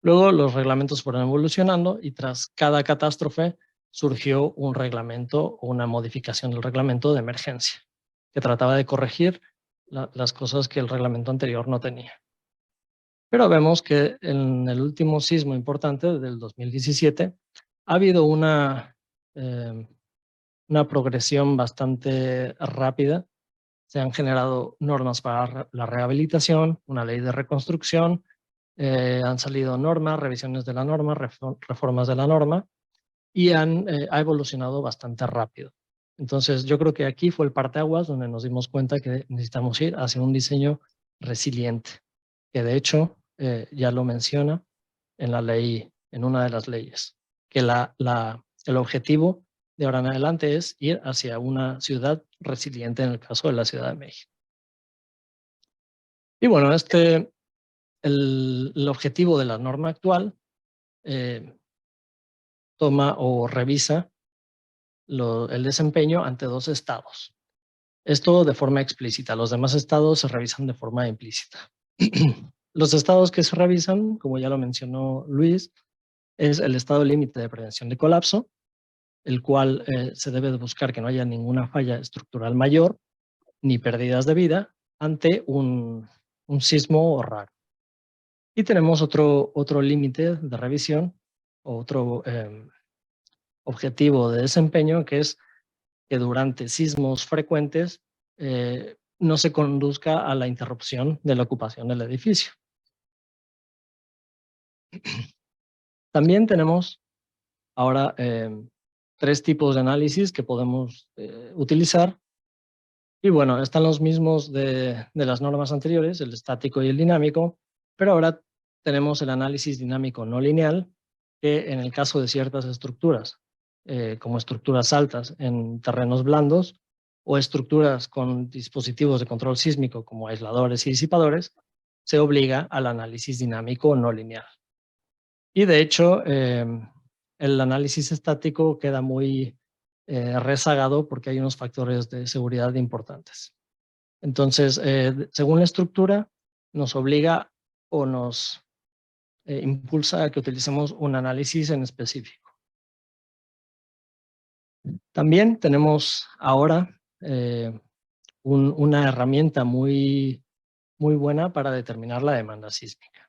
Luego los reglamentos fueron evolucionando y tras cada catástrofe surgió un reglamento o una modificación del reglamento de emergencia que trataba de corregir las cosas que el reglamento anterior no tenía. Pero vemos que en el último sismo importante del 2017 ha habido una progresión bastante rápida. Se han generado normas para la rehabilitación, una ley de reconstrucción, han salido normas, revisiones de la norma, reformas de la norma y ha evolucionado bastante rápido. Entonces yo creo que aquí fue el parteaguas donde nos dimos cuenta que necesitamos ir hacia un diseño resiliente, que de hecho ya lo menciona en la ley, en una de las leyes, que el objetivo de ahora en adelante es ir hacia una ciudad resiliente en el caso de la Ciudad de México. Y bueno, el objetivo de la norma actual toma o revisa el desempeño ante 2 estados. Esto de forma explícita. Los demás estados se revisan de forma implícita. Los estados que se revisan, como ya lo mencionó Luis, es el estado límite de prevención de colapso, el cual se debe de buscar que no haya ninguna falla estructural mayor ni pérdidas de vida ante un sismo raro. Y tenemos otro límite de revisión, otro objetivo de desempeño, que es que durante sismos frecuentes no se conduzca a la interrupción de la ocupación del edificio. También tenemos ahora 3 tipos de análisis que podemos utilizar. Y bueno, están los mismos de las normas anteriores, el estático y el dinámico, pero ahora tenemos el análisis dinámico no lineal, que en el caso de ciertas estructuras, como estructuras altas en terrenos blandos, o estructuras con dispositivos de control sísmico como aisladores y disipadores, se obliga al análisis dinámico no lineal. Y de hecho, el análisis estático queda muy rezagado porque hay unos factores de seguridad importantes. Entonces, según la estructura, nos obliga o nos impulsa a que utilicemos un análisis en específico. También tenemos ahora una herramienta muy buena para determinar la demanda sísmica.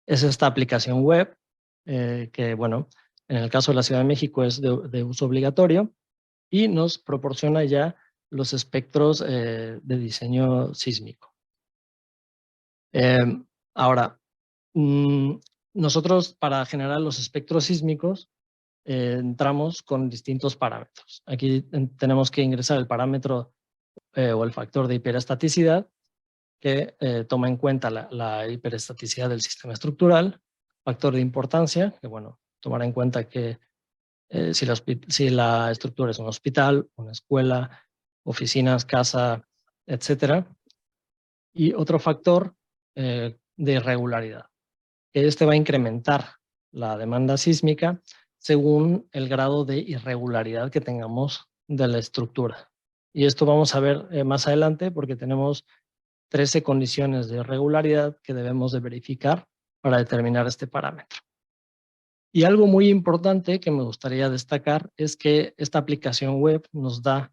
Es esta aplicación web que, bueno, en el caso de la Ciudad de México es de uso obligatorio y nos proporciona ya los espectros de diseño sísmico. Ahora, nosotros para generar los espectros sísmicos entramos con distintos parámetros. Aquí tenemos que ingresar el parámetro o el factor de hiperestaticidad, que toma en cuenta la hiperestaticidad del sistema estructural, factor de importancia, que bueno, tomar en cuenta que si la estructura es un hospital, una escuela, oficinas, casa, etc. Y otro factor de irregularidad, que este va a incrementar la demanda sísmica según el grado de irregularidad que tengamos de la estructura. Y esto vamos a ver más adelante porque tenemos 13 condiciones de irregularidad que debemos de verificar para determinar este parámetro. Y algo muy importante que me gustaría destacar es que esta aplicación web nos da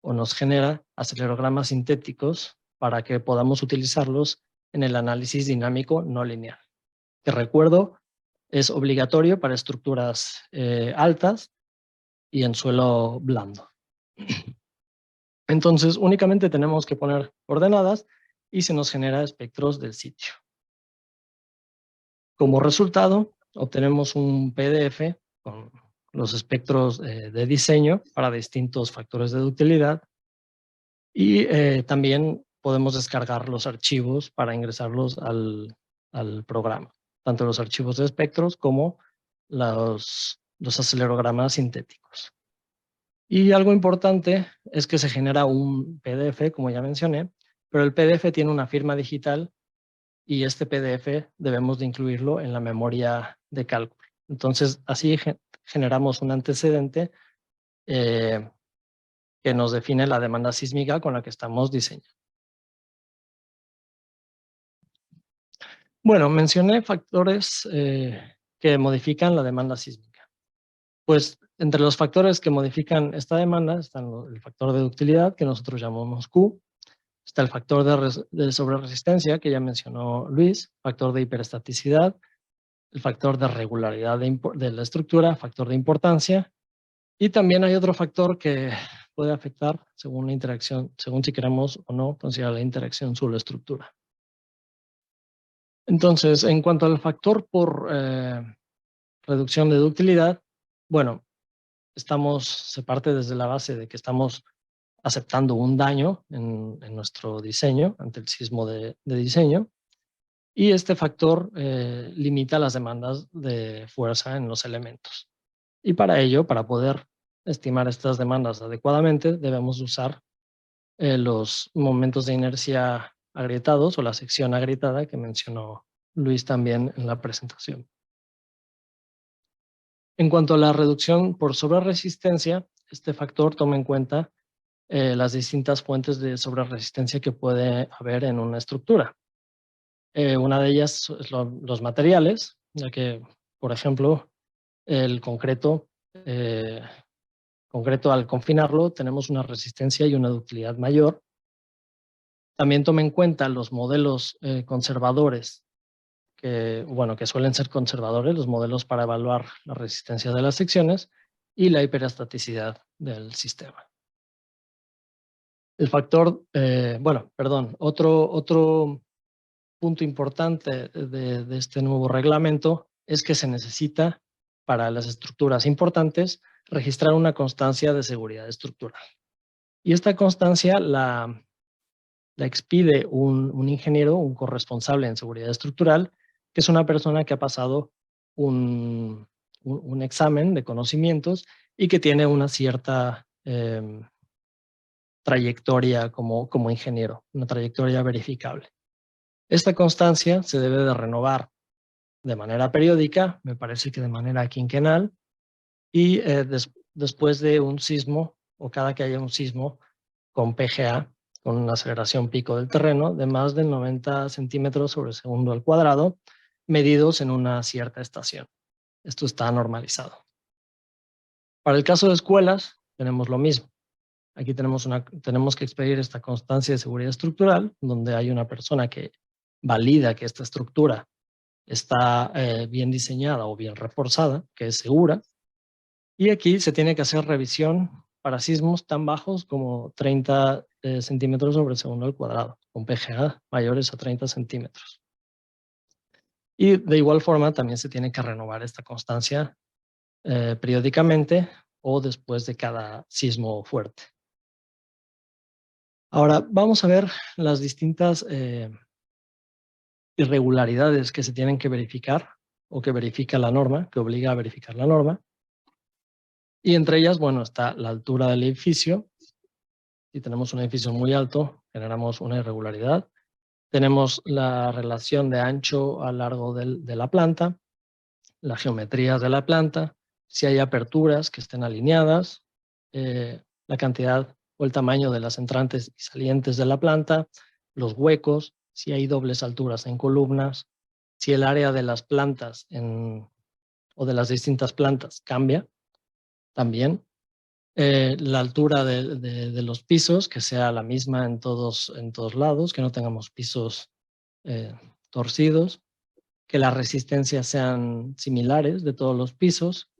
o nos genera acelerogramas sintéticos para que podamos utilizarlos en el análisis dinámico no lineal, que recuerdo es obligatorio para estructuras altas y en suelo blando. Entonces únicamente tenemos que poner coordenadas y se nos genera espectros del sitio. Como resultado, obtenemos un PDF con los espectros de diseño para distintos factores de ductilidad y también podemos descargar los archivos para ingresarlos al programa, tanto los archivos de espectros como los acelerogramas sintéticos. Y algo importante es que se genera un PDF, como ya mencioné, pero el PDF tiene una firma digital y este PDF debemos de incluirlo en la memoria de cálculo. Entonces, así generamos un antecedente que nos define la demanda sísmica con la que estamos diseñando. Bueno, mencioné factores que modifican la demanda sísmica. Pues entre los factores que modifican esta demanda están el factor de ductilidad, que nosotros llamamos Q, está el factor de sobreresistencia, que ya mencionó Luis, factor de hiperestaticidad, el factor de regularidad de la estructura, factor de importancia, y también hay otro factor que puede afectar según la interacción, según si queremos o no considerar la interacción sobre la estructura. Entonces, en cuanto al factor por reducción de ductilidad, bueno, se parte desde la base de que estamos aceptando un daño en nuestro diseño, ante el sismo de diseño, y este factor limita las demandas de fuerza en los elementos. Y para ello, para poder estimar estas demandas adecuadamente, debemos usar los momentos de inercia agrietados o la sección agrietada que mencionó Luis también en la presentación. En cuanto a la reducción por sobreresistencia, este factor toma en cuenta las distintas fuentes de sobreresistencia que puede haber en una estructura. Una de ellas es los materiales, ya que, por ejemplo, el concreto al confinarlo tenemos una resistencia y una ductilidad mayor. También tome en cuenta los modelos conservadores, que suelen ser conservadores, los modelos para evaluar la resistencia de las secciones y la hiperestaticidad del sistema. El factor, otro punto importante de este nuevo reglamento es que se necesita, para las estructuras importantes, registrar una constancia de seguridad estructural. Y esta constancia la expide un ingeniero, un corresponsable en seguridad estructural, que es una persona que ha pasado un examen de conocimientos y que tiene una cierta trayectoria como ingeniero, una trayectoria verificable. Esta constancia se debe de renovar de manera periódica, me parece que de manera quinquenal, y después de un sismo, o cada que haya un sismo con PGA, con una aceleración pico del terreno de más de 90 centímetros sobre segundo al cuadrado, medidos en una cierta estación. Esto está normalizado. Para el caso de escuelas, tenemos lo mismo. Aquí tenemos que expedir esta constancia de seguridad estructural, donde hay una persona que valida que esta estructura está bien diseñada o bien reforzada, que es segura. Y aquí se tiene que hacer revisión para sismos tan bajos como 30 centímetros sobre segundo al cuadrado, con PGA mayores a 30 centímetros. Y de igual forma también se tiene que renovar esta constancia periódicamente o después de cada sismo fuerte. Ahora vamos a ver las distintas irregularidades que se tienen que verificar o que verifica la norma, que obliga a verificar la norma. Y entre ellas, está la altura del edificio. Si tenemos un edificio muy alto, generamos una irregularidad. Tenemos la relación de ancho a largo de la planta, la geometría de la planta, si hay aperturas que estén alineadas, la cantidad o el tamaño de las entrantes y salientes de la planta, los huecos, si hay dobles alturas en columnas, si el área de las plantas o de las distintas plantas cambia también, la altura de los pisos, que sea la misma en todos lados, que no tengamos pisos torcidos, que las resistencias sean similares de todos los pisos,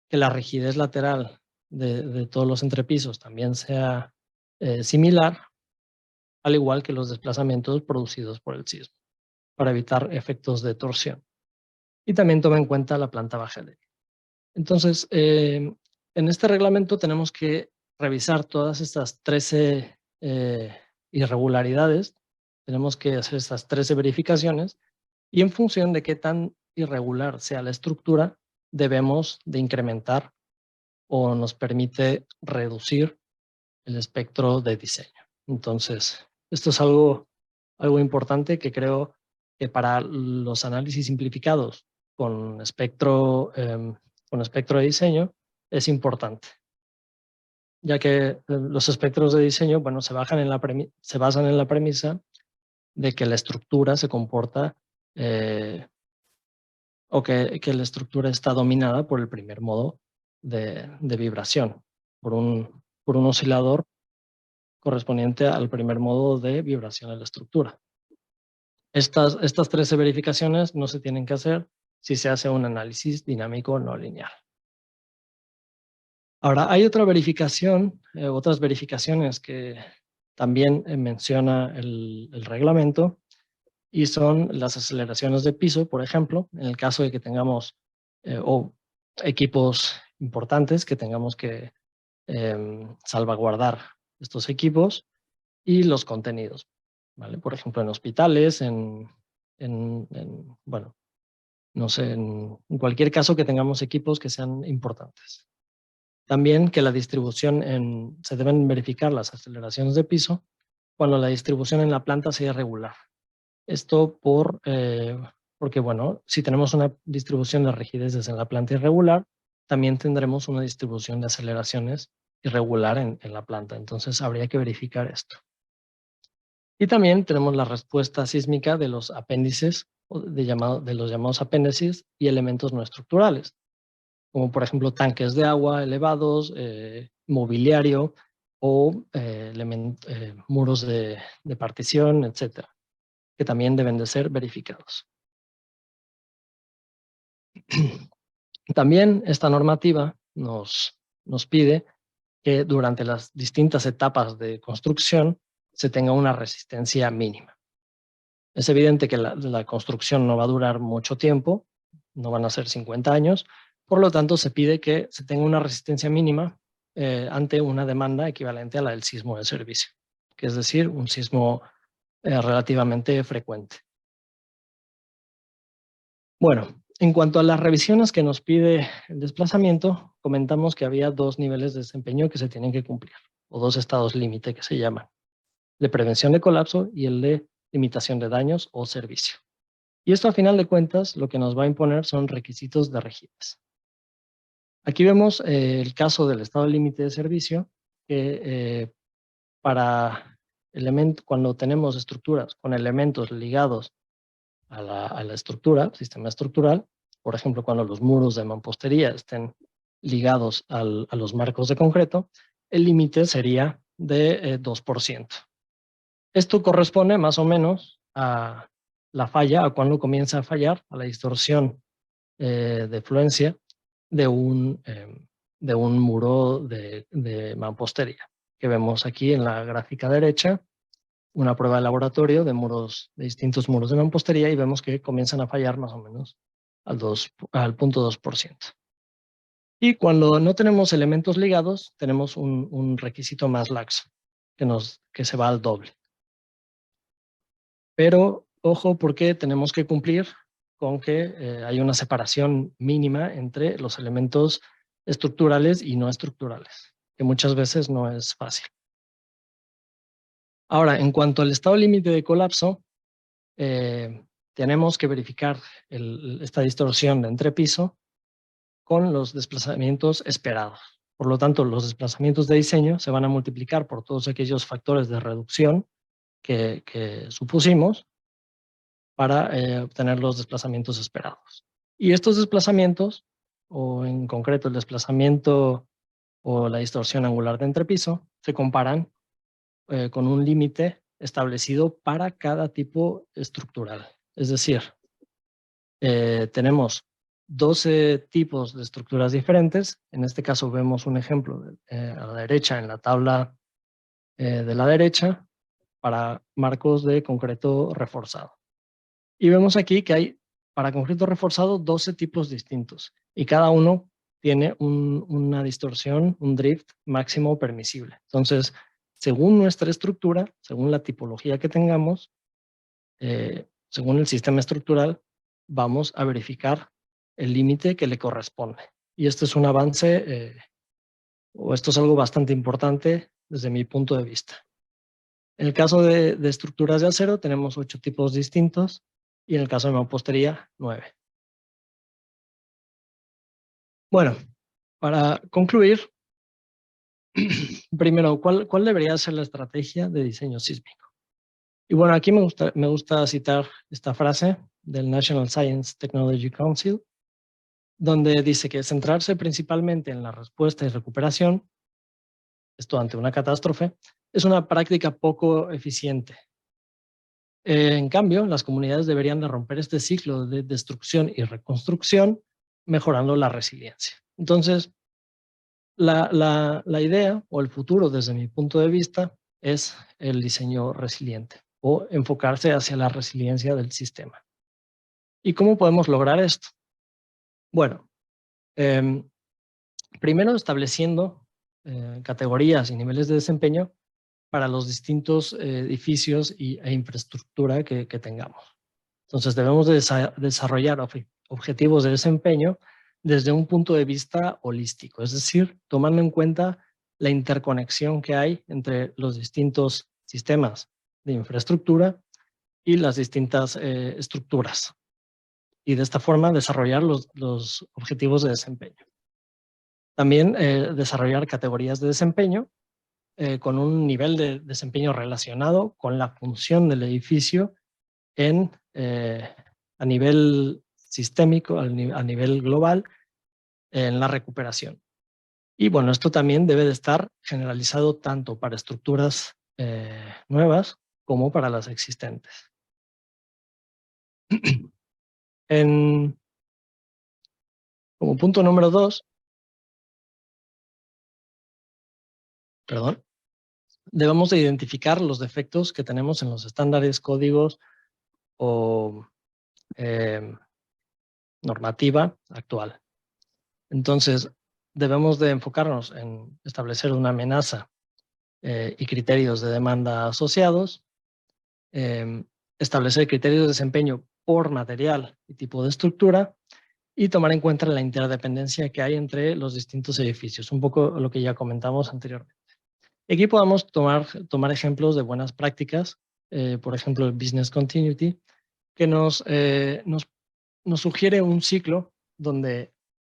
que la rigidez lateral de todos los entrepisos también sea similar, al igual que los desplazamientos producidos por el sismo, para evitar efectos de torsión. Y también toma en cuenta la planta baja. Entonces, en este reglamento tenemos que revisar todas estas 13 irregularidades, tenemos que hacer estas 13 verificaciones, y en función de qué tan irregular sea la estructura, debemos de incrementar o nos permite reducir el espectro de diseño. Entonces, esto es algo importante que creo que para los análisis simplificados con espectro de diseño es importante, ya que los espectros de diseño se basan en la premisa de que la estructura se comporta o que la estructura está dominada por el primer modo de vibración, por un oscilador correspondiente al primer modo de vibración de la estructura. Estas 13 verificaciones no se tienen que hacer si se hace un análisis dinámico no lineal. Ahora, hay otras verificaciones que también menciona el reglamento, y son las aceleraciones de piso, por ejemplo, en el caso de que tengamos equipos importantes, que tengamos que salvaguardar estos equipos, y los contenidos, ¿vale? Por ejemplo, en hospitales, en cualquier caso que tengamos equipos que sean importantes. También que la distribución se deben verificar las aceleraciones de piso cuando la distribución en la planta sea irregular. Esto porque, si tenemos una distribución de rigideces en la planta irregular, también tendremos una distribución de aceleraciones irregular en la planta. Entonces habría que verificar esto. Y también tenemos la respuesta sísmica de los apéndices, de los llamados apéndices y elementos no estructurales, como por ejemplo tanques de agua elevados, mobiliario o muros de partición, etcétera, que también deben de ser verificados. También esta normativa nos pide que durante las distintas etapas de construcción se tenga una resistencia mínima. Es evidente que la construcción no va a durar mucho tiempo, no van a ser 50 años, por lo tanto se pide que se tenga una resistencia mínima ante una demanda equivalente a la del sismo de servicio, que es decir, un sismo relativamente frecuente. Bueno, en cuanto a las revisiones que nos pide el desplazamiento, comentamos que había 2 niveles de desempeño que se tienen que cumplir, o 2 estados límite que se llaman, de prevención de colapso y el de limitación de daños o servicio. Y esto, a final de cuentas, lo que nos va a imponer son requisitos de rigidez. Aquí vemos el caso del estado límite de servicio, que cuando tenemos estructuras con elementos ligados a la estructura, sistema estructural, por ejemplo, cuando los muros de mampostería estén ligados a los marcos de concreto, el límite sería de 2%. Esto corresponde más o menos a la falla, a cuando comienza a fallar, a la distorsión de fluencia de un muro de mampostería, que vemos aquí en la gráfica derecha, una prueba de laboratorio de distintos muros de mampostería, y vemos que comienzan a fallar más o menos al 0.2%. Y cuando no tenemos elementos ligados, tenemos un requisito más laxo, que se va al doble. Pero ojo, porque tenemos que cumplir con que hay una separación mínima entre los elementos estructurales y no estructurales, que muchas veces no es fácil. Ahora, en cuanto al estado límite de colapso, tenemos que verificar esta distorsión de entrepiso con los desplazamientos esperados. Por lo tanto, los desplazamientos de diseño se van a multiplicar por todos aquellos factores de reducción que supusimos para obtener los desplazamientos esperados. Y estos desplazamientos, o en concreto el desplazamiento o la distorsión angular de entrepiso, se comparan con un límite establecido para cada tipo estructural. Es decir, tenemos 12 tipos de estructuras diferentes. En este caso vemos un ejemplo a la derecha, en la tabla de la derecha, para marcos de concreto reforzado. Y vemos aquí que hay, para concreto reforzado, 12 tipos distintos, y cada uno tiene una distorsión, un drift máximo permisible. Entonces, según nuestra estructura, según la tipología que tengamos, según el sistema estructural, vamos a verificar el límite que le corresponde. Y este es un avance, o esto es algo bastante importante desde mi punto de vista. En el caso de estructuras de acero tenemos 8 tipos distintos, y en el caso de mampostería, 9. Bueno, para concluir, primero, ¿cuál debería ser la estrategia de diseño sísmico? Y bueno, aquí me gusta citar esta frase del National Science Technology Council, donde dice que centrarse principalmente en la respuesta y recuperación, esto ante una catástrofe, es una práctica poco eficiente. En cambio, las comunidades deberían de romper este ciclo de destrucción y reconstrucción, mejorando la resiliencia. Entonces, la idea o el futuro, desde mi punto de vista, es el diseño resiliente, o enfocarse hacia la resiliencia del sistema. ¿Y cómo podemos lograr esto? Bueno, primero estableciendo categorías y niveles de desempeño para los distintos edificios e infraestructura que tengamos. Entonces debemos desarrollar objetivos de desempeño desde un punto de vista holístico, es decir, tomando en cuenta la interconexión que hay entre los distintos sistemas de infraestructura y las distintas estructuras. Y de esta forma desarrollar los objetivos de desempeño. También desarrollar categorías de desempeño con un nivel de desempeño relacionado con la función del edificio a nivel sistémico, a nivel global, en la recuperación. Y bueno, esto también debe de estar generalizado tanto para estructuras nuevas como para las existentes. Como punto número 2, debemos de identificar los defectos que tenemos en los estándares, códigos o normativa actual. Entonces, debemos de enfocarnos en establecer una amenaza y criterios de demanda asociados, establecer criterios de desempeño por material y tipo de estructura, y tomar en cuenta la interdependencia que hay entre los distintos edificios, un poco lo que ya comentamos anteriormente. Aquí podemos tomar ejemplos de buenas prácticas, por ejemplo, el Business Continuity, que nos sugiere un ciclo donde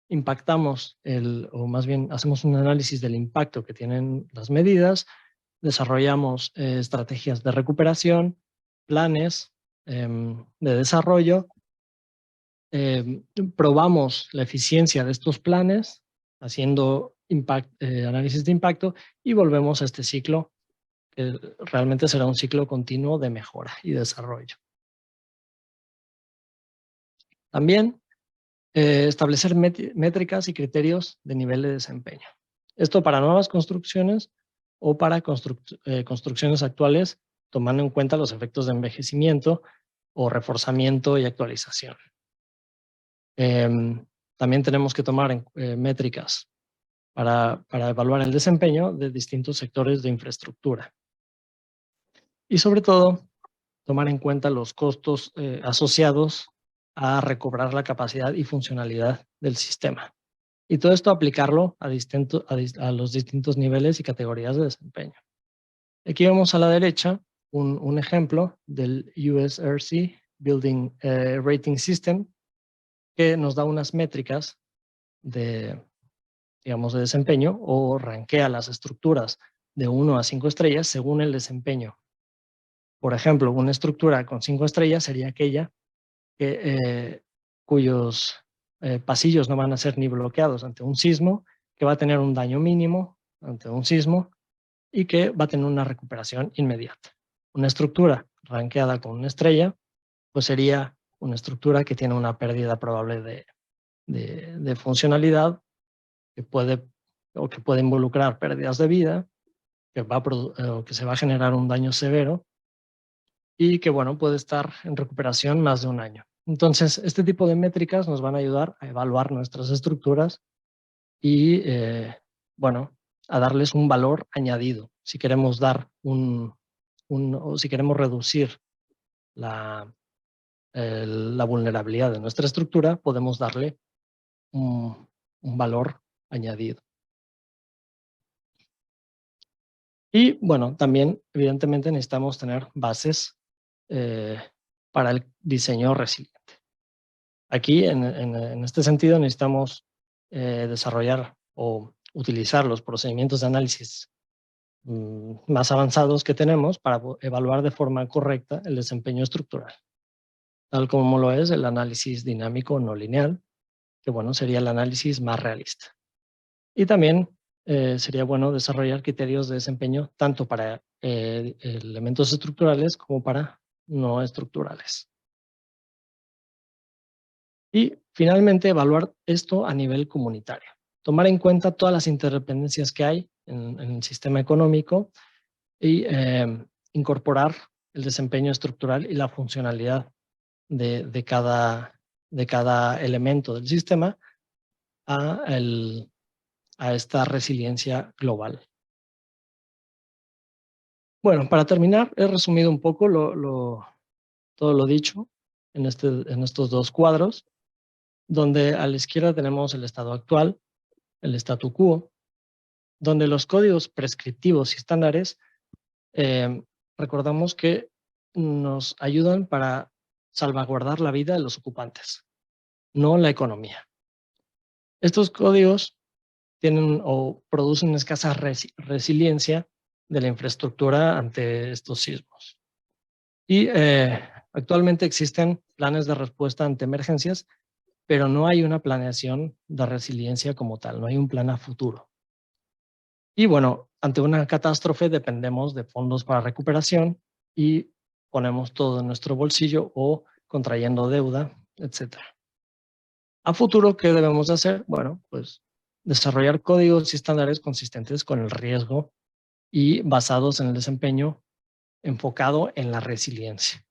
impactamos, o más bien hacemos un análisis del impacto que tienen las medidas, desarrollamos estrategias de recuperación, planes de desarrollo, probamos la eficiencia de estos planes haciendo análisis de impacto y volvemos a este ciclo que realmente será un ciclo continuo de mejora y desarrollo. También establecer métricas y criterios de nivel de desempeño. Esto para nuevas construcciones o para construcciones actuales, tomando en cuenta los efectos de envejecimiento o reforzamiento y actualización. También tenemos que tomar métricas para evaluar el desempeño de distintos sectores de infraestructura. Y sobre todo, tomar en cuenta los costos asociados a recobrar la capacidad y funcionalidad del sistema. Y todo esto aplicarlo a los distintos niveles y categorías de desempeño. Aquí vemos a la derecha un ejemplo del USRC Building Rating System, que nos da unas métricas de desempeño o rankea las estructuras de 1 a 5 estrellas según el desempeño. Por ejemplo, una estructura con 5 estrellas sería aquella cuyos pasillos no van a ser ni bloqueados ante un sismo, que va a tener un daño mínimo ante un sismo y que va a tener una recuperación inmediata. Una estructura rankeada con una estrella, pues sería una estructura que tiene una pérdida probable de funcionalidad, que puede involucrar pérdidas de vida, que se va a generar un daño severo y que, bueno, puede estar en recuperación más de un año. Entonces, este tipo de métricas nos van a ayudar a evaluar nuestras estructuras y, bueno, a darles un valor añadido. Si queremos dar o si queremos reducir la vulnerabilidad de nuestra estructura, podemos darle un valor añadido. Y, bueno, también, evidentemente, necesitamos tener bases para el diseño resiliente. Aquí, en este sentido, necesitamos desarrollar o utilizar los procedimientos de análisis más avanzados que tenemos para evaluar de forma correcta el desempeño estructural, tal como lo es el análisis dinámico no lineal, que, bueno, sería el análisis más realista. Y también sería bueno desarrollar criterios de desempeño tanto para elementos estructurales como para no estructurales. Y finalmente evaluar esto a nivel comunitario. Tomar en cuenta todas las interdependencias que hay en el sistema económico y incorporar el desempeño estructural y la funcionalidad de cada elemento del sistema a esta resiliencia global. Bueno, para terminar, he resumido un poco todo lo dicho en estos dos cuadros, donde a la izquierda tenemos el estado actual, el statu quo, donde los códigos prescriptivos y estándares recordamos que nos ayudan para salvaguardar la vida de los ocupantes, no la economía. Estos códigos tienen o producen escasa resiliencia de la infraestructura ante estos sismos. Y actualmente existen planes de respuesta ante emergencias, pero no hay una planeación de resiliencia como tal, no hay un plan a futuro. Y bueno, ante una catástrofe dependemos de fondos para recuperación y ponemos todo en nuestro bolsillo o contrayendo deuda, etc. A futuro, ¿qué debemos hacer? Bueno, pues desarrollar códigos y estándares consistentes con el riesgo y basados en el desempeño enfocado en la resiliencia.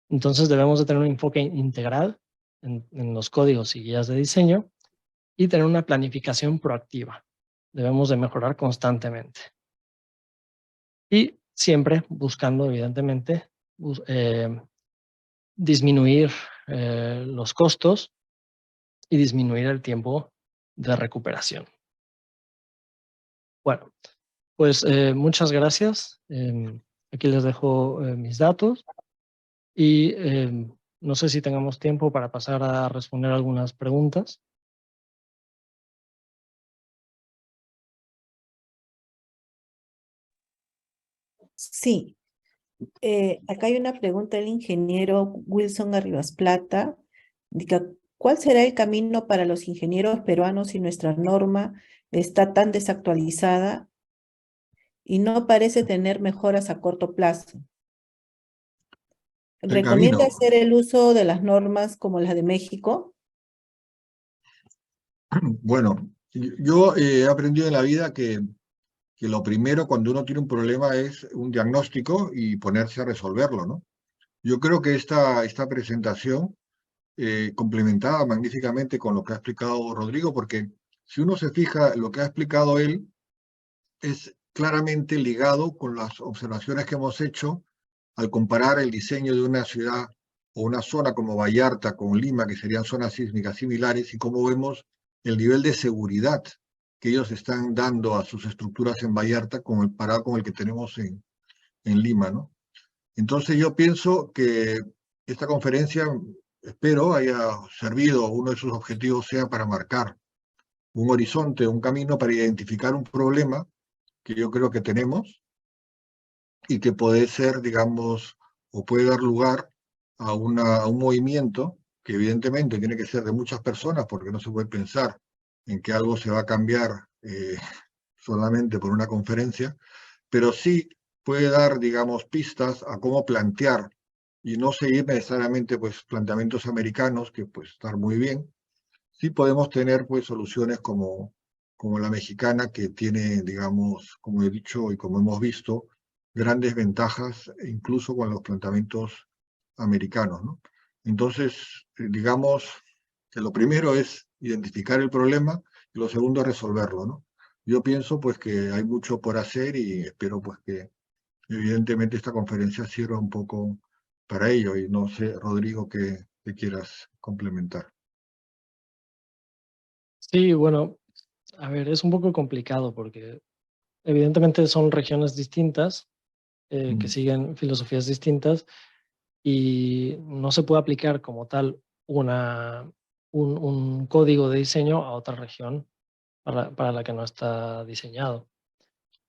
Entonces debemos de tener un enfoque integral en los códigos y guías de diseño y tener una planificación proactiva. Debemos de mejorar constantemente. Y siempre buscando, evidentemente, disminuir los costos y disminuir el tiempo de recuperación. Bueno, pues muchas gracias. Aquí les dejo mis datos y no sé si tengamos tiempo para pasar a responder algunas preguntas. Sí, acá hay una pregunta del ingeniero Wilson Arribas Plata. Indica, ¿cuál será el camino para los ingenieros peruanos si nuestra norma está tan desactualizada y no parece tener mejoras a corto plazo? El ¿Recomienda camino. hacer el uso de las normas como las de México? Bueno, yo he aprendido en la vida que lo primero cuando uno tiene un problema es un diagnóstico y ponerse a resolverlo, ¿no? Yo creo que esta presentación complementaba magníficamente con lo que ha explicado Rodrigo, porque si uno se fija, lo que ha explicado él es claramente ligado con las observaciones que hemos hecho al comparar el diseño de una ciudad o una zona como Vallarta con Lima, que serían zonas sísmicas similares, y cómo vemos el nivel de seguridad que ellos están dando a sus estructuras en Vallarta comparado con el que tenemos en Lima, ¿no? Entonces yo pienso que esta conferencia, espero, haya servido, uno de sus objetivos sea para marcar un horizonte, un camino para identificar un problema que yo creo que tenemos y que puede ser, digamos, o puede dar lugar a un movimiento que evidentemente tiene que ser de muchas personas porque no se puede pensar en que algo se va a cambiar solamente por una conferencia, pero sí puede dar, digamos, pistas a cómo plantear y no seguir necesariamente pues planteamientos americanos, que pues estar muy bien. Sí podemos tener pues soluciones como la mexicana, que tiene, digamos, como he dicho y como hemos visto, grandes ventajas incluso con los planteamientos americanos, ¿no? Entonces, digamos que lo primero es identificar el problema y lo segundo es resolverlo, ¿no? Yo pienso pues que hay mucho por hacer y espero pues que evidentemente esta conferencia sirva un poco para ello y no sé, Rodrigo, que quieras complementar. Sí, bueno, a ver, es un poco complicado porque evidentemente son regiones distintas que siguen filosofías distintas y no se puede aplicar como tal un código de diseño a otra región para la que no está diseñado.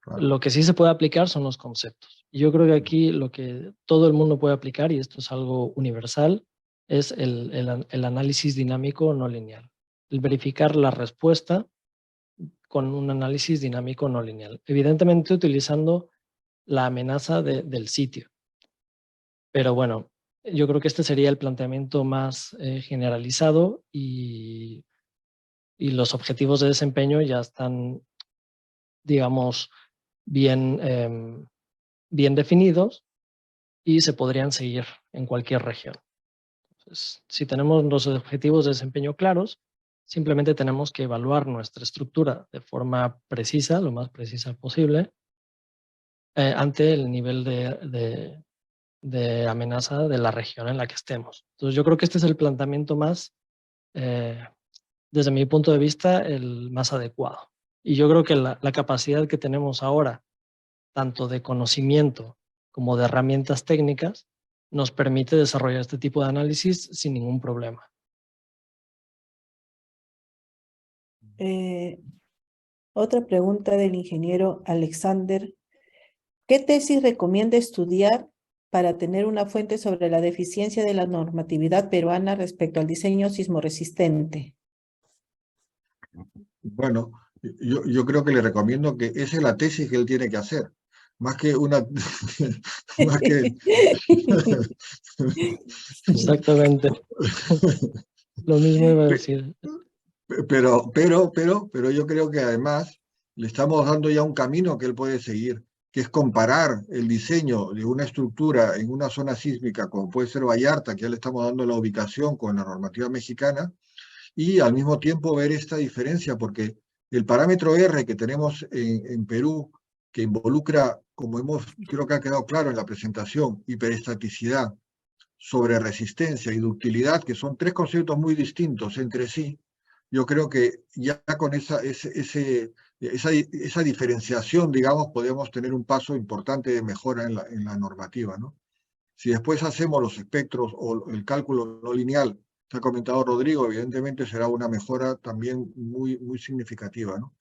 Claro. Lo que sí se puede aplicar son los conceptos. Y yo creo que aquí lo que todo el mundo puede aplicar, y esto es algo universal, es el análisis dinámico no lineal. El verificar la respuesta con un análisis dinámico no lineal. Evidentemente utilizando la amenaza del sitio. Pero bueno, yo creo que este sería el planteamiento más generalizado y los objetivos de desempeño ya están, digamos, bien definidos y se podrían seguir en cualquier región. Entonces, si tenemos los objetivos de desempeño claros, simplemente tenemos que evaluar nuestra estructura de forma precisa, lo más precisa posible, ante el nivel de amenaza de la región en la que estemos. Entonces yo creo que este es el planteamiento más, desde mi punto de vista, el más adecuado. Y yo creo que la capacidad que tenemos ahora, tanto de conocimiento como de herramientas técnicas, nos permite desarrollar este tipo de análisis sin ningún problema. Otra pregunta del ingeniero Alexander. ¿Qué tesis recomienda estudiar para tener una fuente sobre la deficiencia de la normatividad peruana respecto al diseño sismoresistente? Bueno, yo creo que le recomiendo que esa es la tesis que él tiene que hacer, más que una, más que, Exactamente. Lo mismo iba a decir. pero yo creo que además le estamos dando ya un camino que él puede seguir, que es comparar el diseño de una estructura en una zona sísmica, como puede ser Vallarta, que ya le estamos dando la ubicación con la normativa mexicana, y al mismo tiempo ver esta diferencia, porque el parámetro R que tenemos en Perú, que involucra, creo que ha quedado claro en la presentación, hiperestaticidad, sobre resistencia y ductilidad, que son tres conceptos muy distintos entre sí, yo creo que ya con esa diferenciación, digamos, podemos tener un paso importante de mejora en la normativa, ¿no? Si después hacemos los espectros o el cálculo no lineal, que ha comentado Rodrigo, evidentemente será una mejora también muy significativa, ¿no?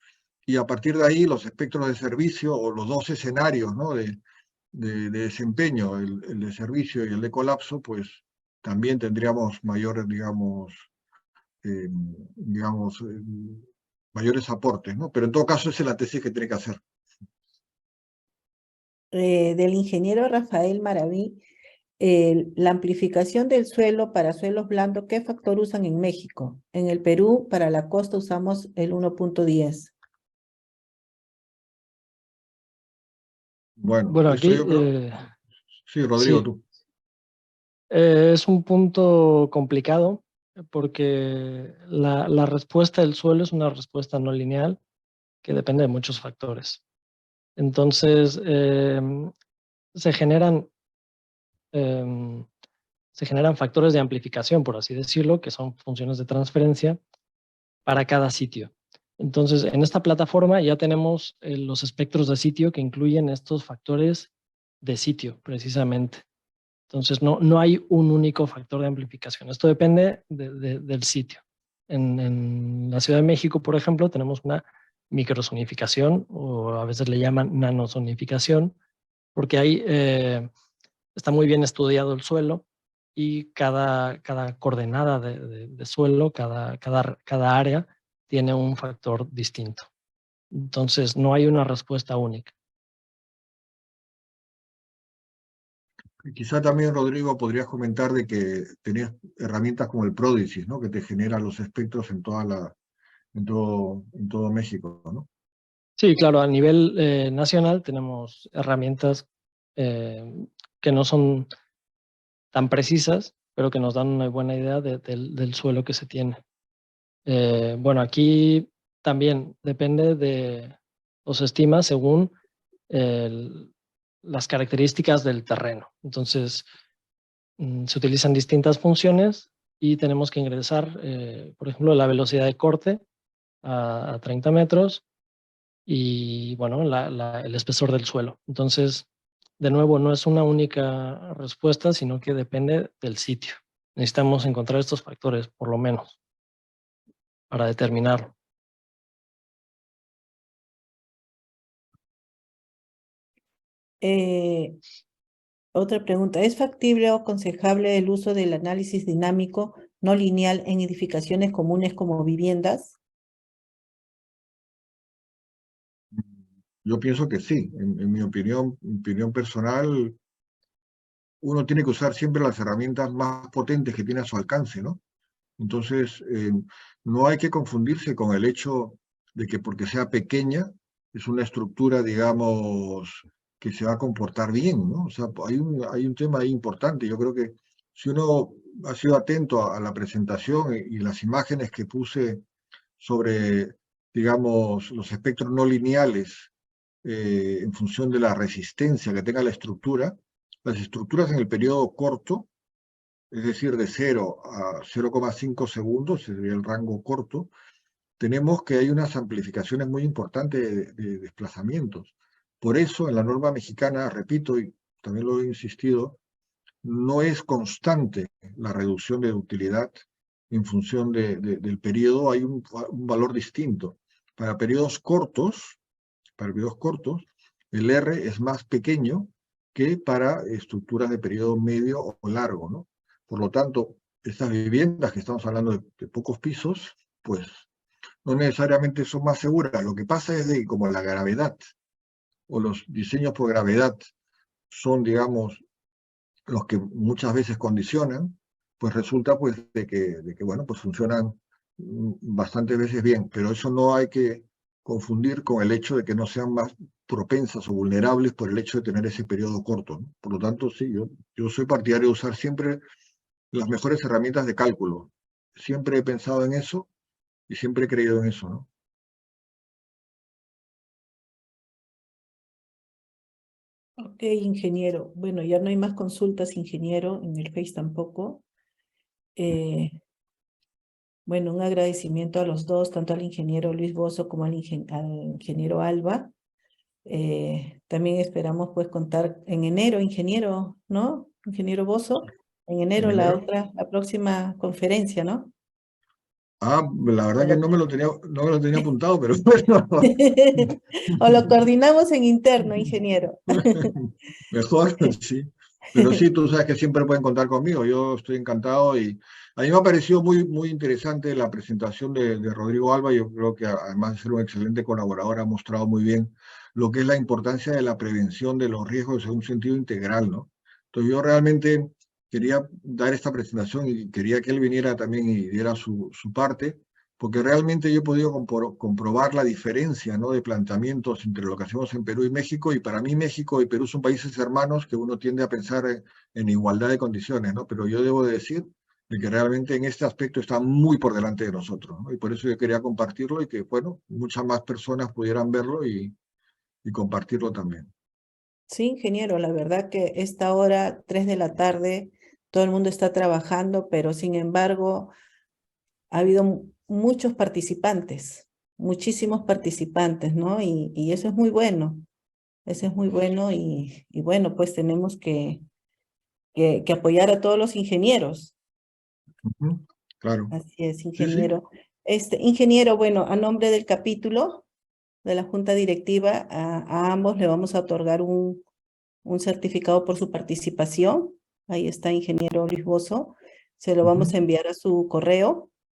Y a partir de ahí, los espectros de servicio o los dos escenarios, ¿no?, de desempeño, el de servicio y el de colapso, pues también tendríamos mayores, mayores aportes, ¿no? Pero en todo caso, esa es la tesis que tiene que hacer. Del ingeniero Rafael Maraví, la amplificación del suelo para suelos blandos, ¿qué factor usan en México? En el Perú, para la costa usamos el 1.10. Bueno, Bueno, eso aquí yo creo... Sí, Rodrigo, sí, tú. es un punto complicado porque la respuesta del suelo es una respuesta no lineal que depende de muchos factores. Entonces, se generan factores de amplificación, por así decirlo, que son funciones de transferencia para cada sitio. Entonces, en esta plataforma ya tenemos los espectros de sitio que incluyen estos factores de sitio, precisamente. Entonces, no hay un único factor de amplificación. Esto depende del sitio. En la Ciudad de México, por ejemplo, tenemos una microzonificación, o a veces le llaman nanozonificación, porque ahí está muy bien estudiado el suelo y cada coordenada de suelo, cada área tiene un factor distinto. Entonces, no hay una respuesta única. Quizá también, Rodrigo, podrías comentar de que tenías herramientas como el Prodigy, ¿no?, que te genera los espectros en todo México, ¿no? Sí, claro, a nivel nacional tenemos herramientas que no son tan precisas, pero que nos dan una buena idea del suelo que se tiene. Bueno, aquí también depende o se estima según las características del terreno. Entonces, se utilizan distintas funciones y tenemos que ingresar, por ejemplo, la velocidad de corte a 30 metros y, bueno, el espesor del suelo. Entonces, de nuevo, no es una única respuesta, sino que depende del sitio. Necesitamos encontrar estos factores, por lo menos, para determinarlo. Otra pregunta, ¿es factible o aconsejable el uso del análisis dinámico no lineal en edificaciones comunes como viviendas? Yo pienso que sí, en mi opinión personal, uno tiene que usar siempre las herramientas más potentes que tiene a su alcance, ¿no? Entonces, no hay que confundirse con el hecho de que porque sea pequeña, es una estructura, digamos, que se va a comportar bien, ¿no? O sea, hay un tema ahí importante. Yo creo que si uno ha sido atento a la presentación y las imágenes que puse sobre, digamos, los espectros no lineales en función de la resistencia que tenga la estructura, las estructuras en el periodo corto, es decir, de 0 a 0,5 segundos, ese sería el rango corto, tenemos que hay unas amplificaciones muy importantes de desplazamientos. Por eso en la norma mexicana, repito, y también lo he insistido, no es constante la reducción de ductilidad en función del periodo, hay un valor distinto. para periodos cortos, el R es más pequeño que para estructuras de periodo medio o largo, ¿no? Por lo tanto, estas viviendas que estamos hablando de pocos pisos, pues no necesariamente son más seguras. Lo que pasa es de que como la gravedad o los diseños por gravedad son, digamos, los que muchas veces condicionan, pues resulta pues de que bueno, pues funcionan bastantes veces bien, pero eso no hay que confundir con el hecho de que no sean más propensas o vulnerables por el hecho de tener ese periodo corto, ¿no? Por lo tanto, sí, yo soy partidario de usar siempre las mejores herramientas de cálculo. Siempre he pensado en eso y siempre he creído en eso, ¿no? Ok, ingeniero. Bueno, ya no hay más consultas, ingeniero, en el Face tampoco. Bueno, un agradecimiento a los dos, tanto al ingeniero Luis Bozo como al ingeniero Alba. También esperamos pues contar en enero, ingeniero, ¿no? Ingeniero Bozo, en enero En enero. la próxima conferencia, ¿no? Ah, la verdad O que lo, no me lo tenía apuntado, pero bueno, o lo coordinamos en interno, ingeniero. mejor, sí. Pero sí, tú sabes que siempre pueden contar conmigo. Yo estoy encantado y a mí me ha parecido muy interesante la presentación de Rodrigo Alba. Yo creo que además de ser un excelente colaborador, ha mostrado muy bien lo que es la importancia de la prevención de los riesgos en un sentido integral, ¿no? Entonces yo realmente quería dar esta presentación y quería que él viniera también y diera su parte, porque realmente yo he podido comprobar la diferencia, ¿no?, de planteamientos entre lo que hacemos en Perú y México, y para mí México y Perú son países hermanos que uno tiende a pensar en igualdad de condiciones, ¿no? Pero yo debo de decir de que realmente en este aspecto está muy por delante de nosotros, ¿no? Y por eso yo quería compartirlo y que, bueno, muchas más personas pudieran verlo y compartirlo también. Sí, ingeniero, la verdad que esta hora, 3 de la tarde, todo el mundo está trabajando, pero sin embargo, ha habido muchos participantes, muchísimos participantes, ¿no? Y eso es muy bueno, eso es muy bueno y bueno, pues tenemos que apoyar a todos los ingenieros. Ujú. Claro. Así es, Sí, sí. ingeniero. Ingeniero, bueno, a nombre del capítulo de la Junta Directiva, a ambos le vamos a otorgar un certificado por su participación. Ahí está, ingeniero Luis Bozo. Se lo vamos Ujú. a enviar a su correo.